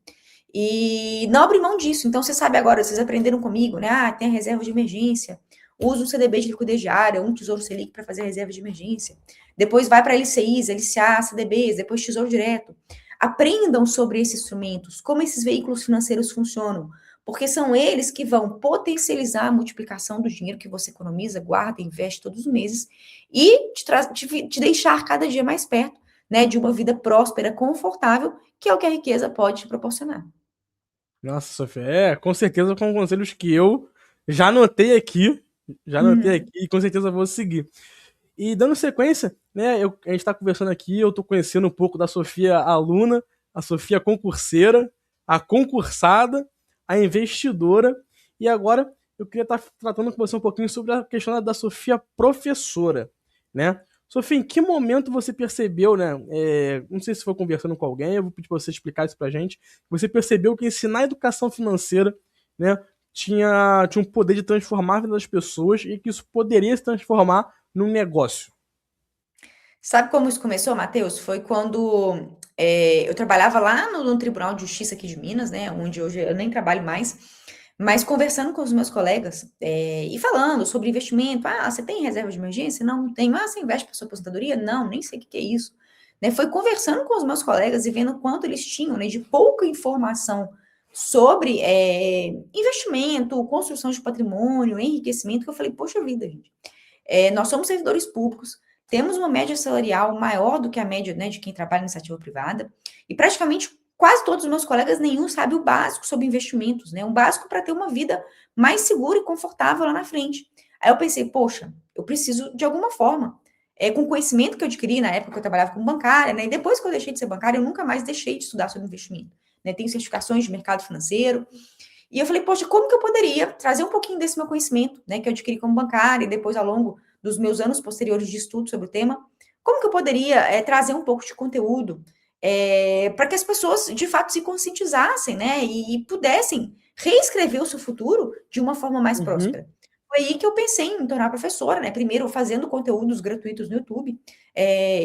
E não abrir mão disso. Então, você sabe agora, vocês aprenderam comigo, né? Tem a reserva de emergência, usa um CDB de liquidez diária, um Tesouro Selic para fazer a reserva de emergência. Depois vai para LCIs, LCA, CDBs, depois Tesouro Direto. Aprendam sobre esses instrumentos, como esses veículos financeiros funcionam, porque são eles que vão potencializar a multiplicação do dinheiro que você economiza, guarda, investe todos os meses e te deixar cada dia mais perto, né, de uma vida próspera, confortável, que é o que a riqueza pode te proporcionar. Nossa, Sofia, com certeza com conselhos que eu já anotei aqui, e com certeza vou seguir. E dando sequência, né, a gente tá conversando aqui, eu tô conhecendo um pouco da Sofia aluna, a Sofia concurseira, a concursada, a investidora, e agora eu queria estar tratando com você um pouquinho sobre a questão da Sofia professora, né? Sofia, em que momento você percebeu, né? Não sei se foi conversando com alguém, eu vou pedir para você explicar isso pra gente. Você percebeu que ensinar educação financeira, né, tinha um poder de transformar a vida das pessoas e que isso poderia se transformar num negócio. Sabe como isso começou, Matheus? Foi quando eu trabalhava lá no Tribunal de Justiça aqui de Minas, né, onde hoje eu nem trabalho mais, mas conversando com os meus colegas, e falando sobre investimento. Ah, você tem reserva de emergência? Não, não tenho. Ah, você investe para sua aposentadoria? Não, nem sei o que é isso. Né, foi conversando com os meus colegas e vendo quanto eles tinham, né, de pouca informação sobre investimento, construção de patrimônio, enriquecimento, que eu falei, poxa vida, gente, nós somos servidores públicos, temos uma média salarial maior do que a média, né, de quem trabalha em iniciativa privada, e praticamente quase todos os meus colegas, nenhum sabe o básico sobre investimentos, né? Um básico para ter uma vida mais segura e confortável lá na frente. Aí eu pensei, poxa, eu preciso de alguma forma. Com o conhecimento que eu adquiri na época que eu trabalhava como bancária, né? E depois que eu deixei de ser bancária, eu nunca mais deixei de estudar sobre investimento. Né? Tenho certificações de mercado financeiro. E eu falei, poxa, como que eu poderia trazer um pouquinho desse meu conhecimento, né? Que eu adquiri como bancária e depois ao longo dos meus anos posteriores de estudo sobre o tema, como que eu poderia trazer um pouco de conteúdo para que as pessoas, de fato, se conscientizassem, né, e pudessem reescrever o seu futuro de uma forma mais Uhum. próspera. Foi aí que eu pensei em me tornar professora, né, primeiro fazendo conteúdos gratuitos no YouTube.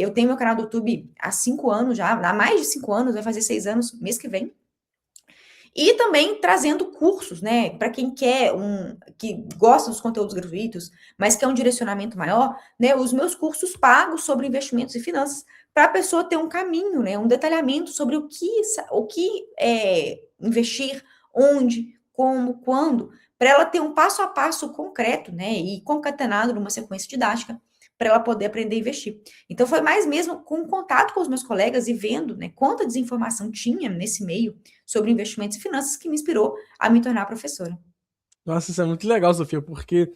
Eu tenho meu canal do YouTube há 5 anos já, há mais de 5 anos, vai fazer 6 anos mês que vem. E também trazendo cursos, né, para quem quer que gosta dos conteúdos gratuitos, mas quer um direcionamento maior, né, os meus cursos pagos sobre investimentos e finanças, para a pessoa ter um caminho, né, um detalhamento sobre o que investir, onde, como, quando, para ela ter um passo a passo concreto, né, e concatenado numa sequência didática, para ela poder aprender a investir. Então foi mais mesmo com contato com os meus colegas e vendo, né, quanta desinformação tinha nesse meio sobre investimentos e finanças que me inspirou a me tornar professora. Nossa, isso é muito legal, Sofia, porque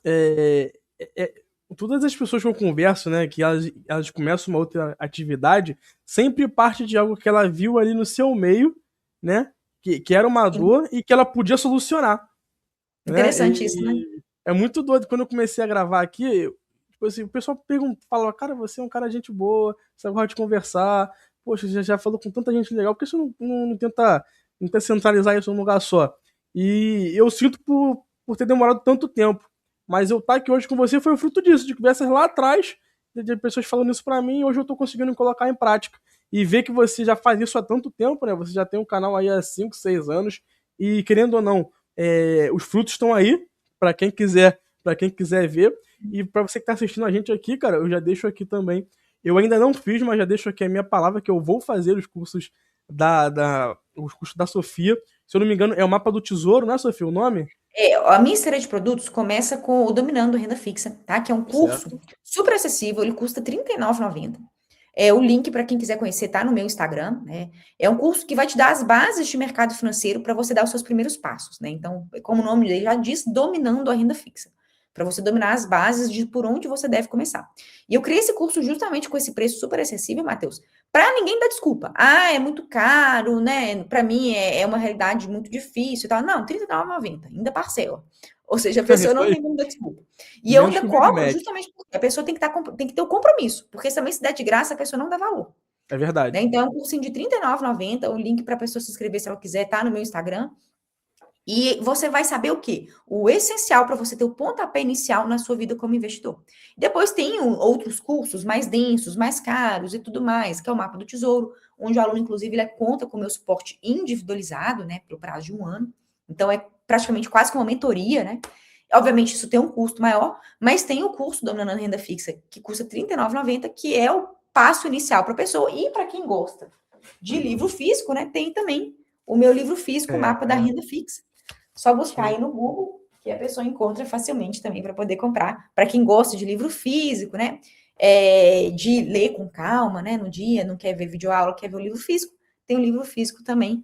é, é- é- todas as pessoas que eu converso, né, que elas começam uma outra atividade, sempre parte de algo que ela viu ali no seu meio, né, que era uma Sim, dor e que ela podia solucionar, né? interessante isso, né? E é muito doido. Quando eu comecei a gravar aqui, tipo assim, o pessoal fala, cara, você é um cara de gente boa, você gosta de conversar, poxa, você já falou com tanta gente legal, por que você não tenta centralizar isso num lugar só? E eu sinto por ter demorado tanto tempo. Mas eu estar aqui hoje com você foi o fruto disso, de conversas lá atrás, de pessoas falando isso pra mim, e hoje eu tô conseguindo colocar em prática. E ver que você já faz isso há tanto tempo, né? Você já tem um canal aí há 5 6 anos, e querendo ou não, os frutos estão aí para quem quiser ver. E para você que está assistindo a gente aqui, cara, eu já deixo aqui também. Eu ainda não fiz, mas já deixo aqui a minha palavra que eu vou fazer os cursos da Sofia. Se eu não me engano, é o Mapa do Tesouro, né, Sofia, o nome? A minha esteira de produtos começa com o Dominando a Renda Fixa, tá? Que é um curso Certo. super acessível, ele custa R$ 39,90. O link para quem quiser conhecer tá no meu Instagram, né? É um curso que vai te dar as bases de mercado financeiro para você dar os seus primeiros passos, né? Então, como o nome dele já diz, dominando a renda fixa, para você dominar as bases de por onde você deve começar. E eu criei esse curso justamente com esse preço super acessível, Matheus, para ninguém dar desculpa. Ah, é muito caro, né? Para mim é uma realidade muito difícil e tal. Não, R$ 39,90, ainda parcela. Ou seja, a É pessoa isso não aí. tem como dar desculpa. E eu Menos ainda que o Big cobro Mac. justamente porque a pessoa tem que ter o compromisso, porque também se der de graça, a pessoa não dá valor. É Né? verdade. Então, é um cursinho de R$ 39,90, o link para a pessoa se inscrever se ela quiser, tá no meu Instagram. E você vai saber o quê? O essencial para você ter o pontapé inicial na sua vida como investidor. Depois tem outros cursos mais densos, mais caros e tudo mais, que é o Mapa do Tesouro, onde o aluno, inclusive, ele conta com o meu suporte individualizado, né, pelo prazo de um ano. Então, é praticamente quase que uma mentoria, né? Obviamente, isso tem um custo maior, mas tem o curso Dominando a Renda Fixa, que custa R$ 39,90, que é o passo inicial para a pessoa. E para quem gosta de livro físico, né, tem também o meu livro físico, o Mapa da É, Renda Fixa. Só buscar show. aí no Google, que a pessoa encontra facilmente também para poder comprar. Para quem gosta de livro físico, né? De ler com calma, né? No dia, não quer ver videoaula, quer ver o livro físico, tem o livro físico também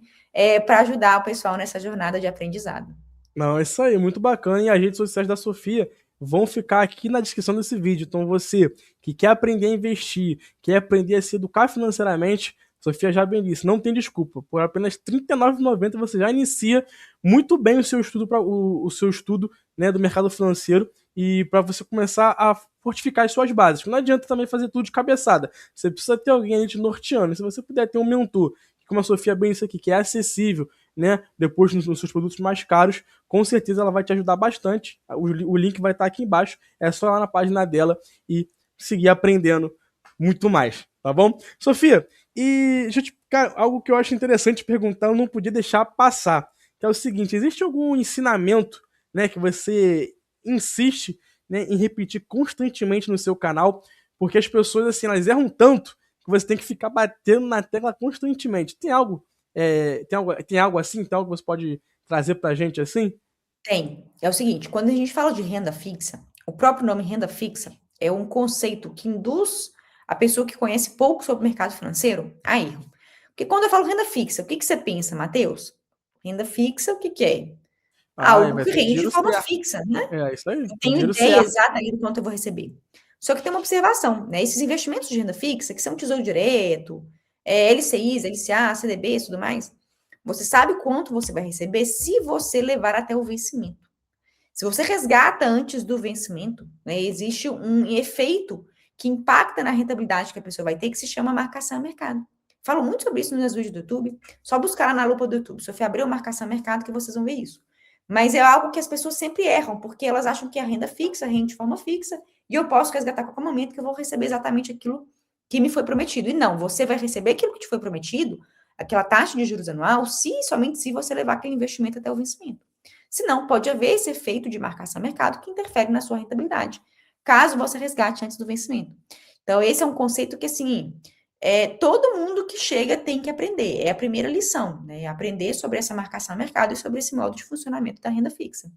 para ajudar o pessoal nessa jornada de aprendizado. Não, é isso aí, muito bacana. E as redes sociais da Sofia vão ficar aqui na descrição desse vídeo. Então você que quer aprender a investir, quer aprender a se educar financeiramente, Sofia já bem disse, não tem desculpa. Por apenas R$ 39,90 você já inicia muito bem o seu estudo, né, do mercado financeiro e para você começar a fortificar as suas bases. Não adianta também fazer tudo de cabeçada. Você precisa ter alguém ali te norteando. Se você puder ter um mentor, como a Sofia bem disse aqui, que é acessível, né, depois nos seus produtos mais caros, com certeza ela vai te ajudar bastante. O link vai estar aqui embaixo. É só ir lá na página dela e seguir aprendendo muito mais, tá bom? Sofia, e deixa eu te, cara, algo que eu acho interessante perguntar, eu não podia deixar passar, que é o seguinte, existe algum ensinamento, né, que você insiste, né, em repetir constantemente no seu canal, porque as pessoas, assim, elas erram tanto que você tem que ficar batendo na tecla constantemente. Tem algo assim? Tem algo que você pode trazer pra gente assim? Tem. É o seguinte, quando a gente fala de renda fixa, o próprio nome renda fixa é um conceito que induz a pessoa que conhece pouco sobre o mercado financeiro a erro. Porque quando eu falo renda fixa, o que que você pensa, Matheus? Renda fixa, o que que é? Ah, Algo vai que ser o rende de dinheiro forma certo. fixa, né? É isso aí, Eu o tenho dinheiro ideia certo. exata ali do quanto eu vou receber. Só que tem uma observação, né? Esses investimentos de renda fixa, que são tesouro direto, LCIs, LCA, CDBs, tudo mais, você sabe quanto você vai receber se você levar até o vencimento. Se você resgata antes do vencimento, né, existe um efeito que impacta na rentabilidade que a pessoa vai ter, que se chama marcação a mercado. Falo muito sobre isso nos meus vídeos do YouTube. Só buscar lá na lupa do YouTube. Sofia Abreu, marcação a mercado, que vocês vão ver isso. Mas é algo que as pessoas sempre erram, porque elas acham que a renda fixa, rende de forma fixa, e eu posso resgatar a qualquer momento que eu vou receber exatamente aquilo que me foi prometido. E não, você vai receber aquilo que te foi prometido, aquela taxa de juros anual, se somente se você levar aquele investimento até o vencimento. Senão, pode haver esse efeito de marcação a mercado que interfere na sua rentabilidade, caso você resgate antes do vencimento. Então, esse é um conceito que, assim, todo mundo que chega tem que aprender. É a primeira lição, né? Aprender sobre essa marcação a mercado e sobre esse modo de funcionamento da renda fixa.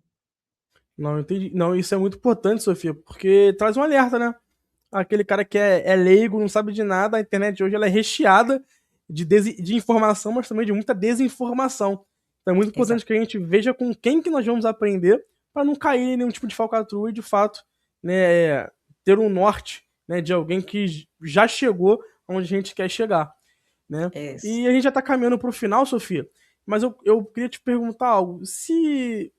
Não, entendi. Não, isso é muito importante, Sofia, porque traz um alerta, né? Aquele cara que é leigo, não sabe de nada, a internet hoje ela é recheada de informação, mas também de muita desinformação. Então é muito Exato. importante que a gente veja com quem que nós vamos aprender para não cair em nenhum tipo de falcatrua e, de fato, né, ter um norte, né, de alguém que já chegou onde a gente quer chegar, né? É, E a gente já está caminhando para o final, Sofia, mas eu queria te perguntar algo. Se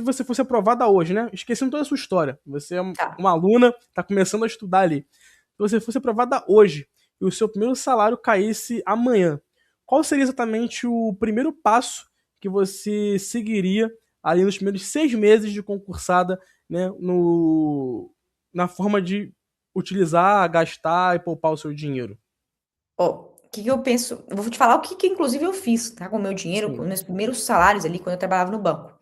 você fosse aprovada hoje, né? Esquecendo toda a sua história. Você é tá. uma aluna, tá começando a estudar ali. Se você fosse aprovada hoje e o seu primeiro salário caísse amanhã, qual seria exatamente o primeiro passo que você seguiria ali nos primeiros 6 meses de concursada, né? Na forma de utilizar, gastar e poupar o seu dinheiro? Ó, o que que eu penso? Eu vou te falar o que que, inclusive, eu fiz, tá? Com o meu dinheiro, com Sim. meus primeiros salários ali, quando eu trabalhava no banco.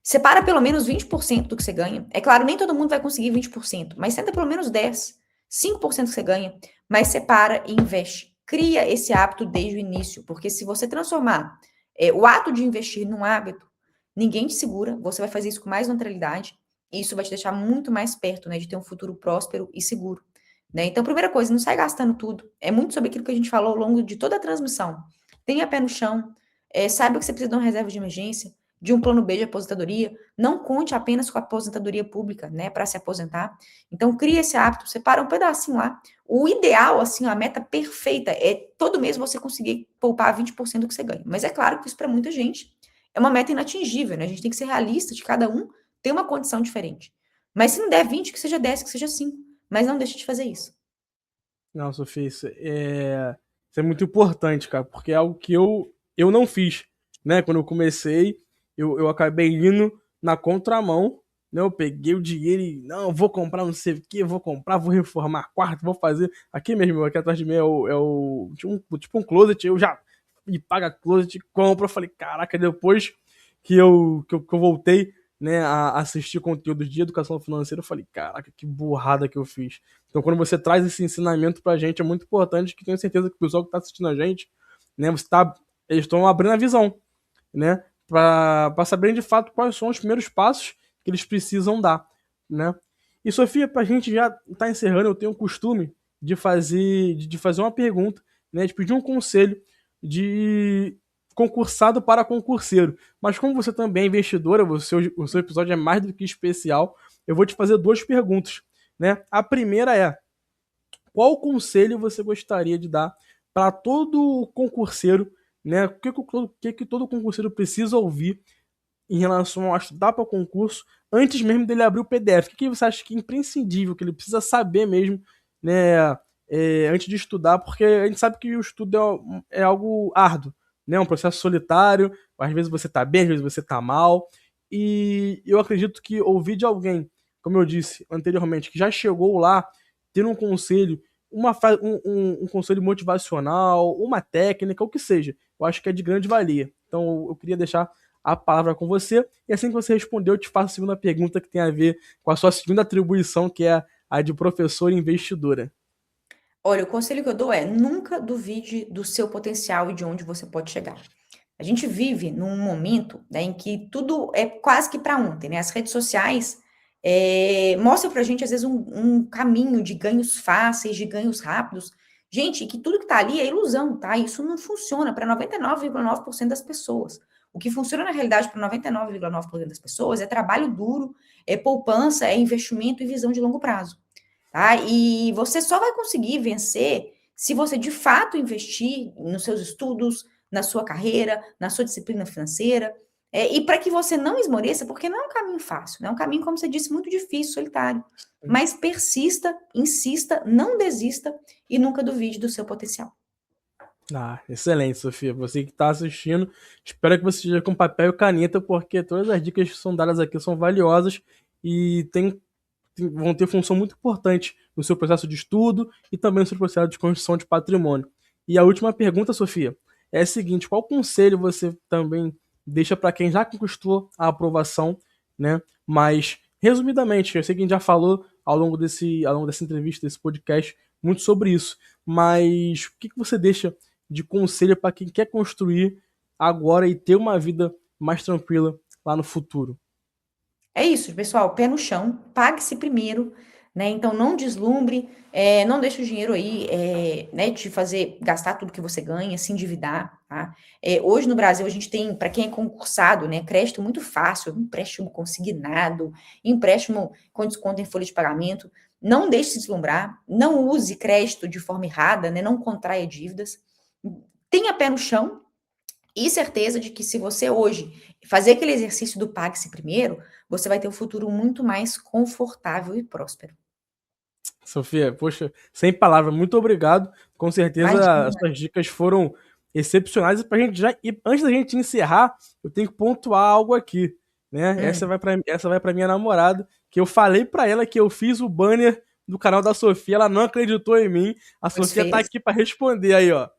Separa pelo menos 20% do que você ganha. É claro, nem todo mundo vai conseguir 20%, mas senta pelo menos 10, 5% que você ganha, mas separa e investe. Cria esse hábito desde o início, porque se você transformar o ato de investir num hábito, ninguém te segura, você vai fazer isso com mais naturalidade, e isso vai te deixar muito mais perto, né, de ter um futuro próspero e seguro. Né? Então, primeira coisa, não sai gastando tudo. É muito sobre aquilo que a gente falou ao longo de toda a transmissão. Tenha pé no chão, saiba que você precisa de uma reserva de emergência, de um plano B de aposentadoria. Não conte apenas com a aposentadoria pública, né, para se aposentar. Então, cria esse hábito, separa um pedacinho lá. O ideal, assim, a meta perfeita é todo mês você conseguir poupar 20% do que você ganha. Mas é claro que isso para muita gente é uma meta inatingível, né? A gente tem que ser realista de cada um ter uma condição diferente. Mas se não der 20, que seja 10, que seja 5. Mas não deixe de fazer isso. Não, Sofia, isso é muito importante, cara, porque é algo que eu não fiz, né? Quando eu comecei, eu acabei indo na contramão, né? Eu peguei o dinheiro e, não, vou comprar não sei o que, vou comprar, vou reformar quarto, vou fazer. Aqui mesmo, aqui atrás de mim tipo um closet, eu já me paga closet, compro. Eu falei, caraca, depois que eu voltei, né, a assistir conteúdos de educação financeira, eu falei, caraca, que burrada que eu fiz. Então, quando você traz esse ensinamento pra gente, é muito importante, que tenho certeza que o pessoal que tá assistindo a gente, né, eles estão abrindo a visão, né, pra saberem de fato quais são os primeiros passos que eles precisam dar, né. E, Sofia, pra gente já tá encerrando, eu tenho o costume de fazer uma pergunta, né, de pedir um conselho de concursado para concurseiro. Mas como você também é investidora, o seu episódio é mais do que especial, eu vou te fazer duas perguntas, né? A primeira é: qual conselho você gostaria de dar para todo concurseiro, né? O que que todo concurseiro precisa ouvir em relação a estudar para o concurso antes mesmo dele abrir o PDF? O que você acha que é imprescindível, que ele precisa saber mesmo, né? Antes de estudar, porque a gente sabe que o estudo é algo árduo, né? Um processo solitário, às vezes você tá bem, às vezes você tá mal, e eu acredito que ouvir de alguém, como eu disse anteriormente, que já chegou lá, ter um conselho, um conselho motivacional, uma técnica, o que seja. Eu acho que é de grande valia. Então, eu queria deixar a palavra com você. E assim que você responder, eu te faço a segunda pergunta que tem a ver com a sua segunda atribuição, que é a de professora e investidora. Olha, o conselho que eu dou é: nunca duvide do seu potencial e de onde você pode chegar. A gente vive num momento, né, em que tudo é quase que para ontem, né? As redes sociais mostram para a gente, às vezes, um caminho de ganhos fáceis, de ganhos rápidos. Gente, que tudo que está ali é ilusão, tá? Isso não funciona para 99,9% das pessoas. O que funciona na realidade para 99,9% das pessoas é trabalho duro, é poupança, é investimento e visão de longo prazo. Tá? E você só vai conseguir vencer se você de fato investir nos seus estudos, na sua carreira, na sua disciplina financeira, e para que você não esmoreça, porque não é um caminho fácil, né? É um caminho, como você disse, muito difícil, solitário. Mas persista, insista, não desista e nunca duvide do seu potencial. Ah, excelente, Sofia. Você que está assistindo, espero que você esteja com papel e caneta, porque todas as dicas que são dadas aqui são valiosas e vão ter função muito importante no seu processo de estudo e também no seu processo de construção de patrimônio. E a última pergunta, Sofia, é a seguinte: qual conselho você também deixa para quem já conquistou a aprovação, né? Mas, resumidamente, eu sei que a gente já falou ao longo dessa entrevista, desse podcast, muito sobre isso, mas o que você deixa de conselho para quem quer construir agora e ter uma vida mais tranquila lá no futuro? É isso, pessoal, pé no chão, pague-se primeiro, né? Então não deslumbre, não deixe o dinheiro aí, né, te fazer gastar tudo que você ganha, se endividar, tá? Hoje no Brasil a gente tem, para quem é concursado, né, crédito muito fácil, empréstimo consignado, empréstimo com desconto em folha de pagamento. Não deixe se deslumbrar, não use crédito de forma errada, né? Não contraia dívidas. Tenha pé no chão e certeza de que se você hoje fazer aquele exercício do pague-se primeiro, você vai ter um futuro muito mais confortável e próspero. Sofia, poxa, sem palavras, muito obrigado. Com certeza as Imagina. suas dicas foram excepcionais. E pra gente já, e antes da gente encerrar, eu tenho que pontuar algo aqui, né? Hum, Essa vai para minha namorada, que eu falei para ela que eu fiz o banner do canal da Sofia, ela não acreditou em mim. A pois Sofia tá fez. aqui para responder aí, ó.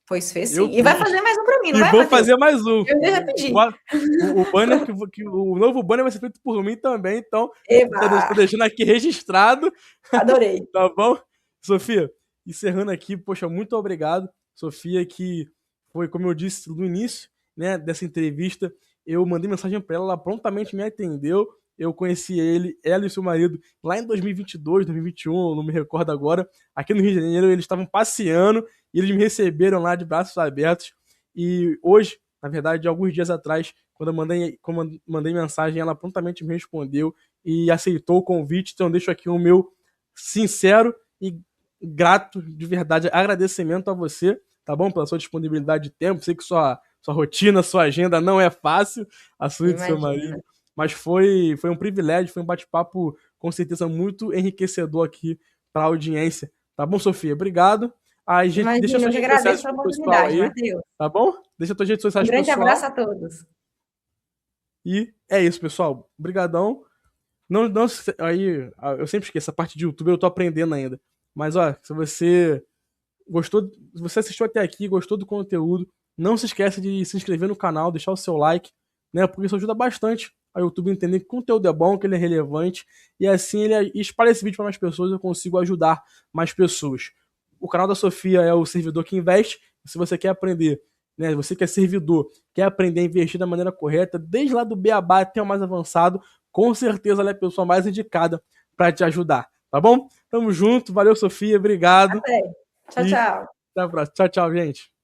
Pois fez Eu sim. E vai fiz. fazer mais um para mim, não E vai, vou Matheus? fazer mais um. Eu já pedi. O banner o novo banner vai ser feito por mim também, então tô Eba! deixando aqui registrado. Adorei. Tá bom? Sofia, encerrando aqui, poxa, muito obrigado. Sofia, que foi, como eu disse no início, né, dessa entrevista, eu mandei mensagem para ela, ela prontamente me atendeu. Eu conheci ela e seu marido, lá em 2022, 2021, não me recordo agora. Aqui no Rio de Janeiro, eles estavam passeando e eles me receberam lá de braços abertos. E hoje, na verdade, alguns dias atrás, quando eu mandei mensagem, ela prontamente me respondeu e aceitou o convite. Então, deixo aqui o meu sincero e grato de verdade agradecimento a você, tá bom? Pela sua disponibilidade de tempo. Sei que sua rotina, sua agenda não é fácil, a sua e do seu Imagina. marido, mas foi um privilégio, foi um bate-papo com certeza muito enriquecedor aqui para a audiência. Tá bom, Sofia? Obrigado. A gente deixa Imagina, eu suas que redes agradeço sociais pela pro pessoal oportunidade, aí, Matheus. tá bom? Deixa suas redes Um sociais pro grande pessoal. abraço a todos. E é isso, pessoal. Obrigadão. Não, aí, eu sempre esqueço, a parte de YouTube eu tô aprendendo ainda. Mas, ó, se você gostou, se você assistiu até aqui, gostou do conteúdo, não se esqueça de se inscrever no canal, deixar o seu like, né? Porque isso ajuda bastante a YouTube entender que o conteúdo é bom, que ele é relevante, e assim ele espalha esse vídeo para mais pessoas, eu consigo ajudar mais pessoas. O canal da Sofia é o servidor que investe. Se você quer aprender, né? Você que é servidor, quer aprender a investir da maneira correta, desde lá do beabá até o mais avançado, com certeza ela é a pessoa mais indicada para te ajudar, tá bom? Tamo junto, valeu, Sofia, obrigado Até. Tchau, e tchau. até a próxima. Tchau, tchau, gente.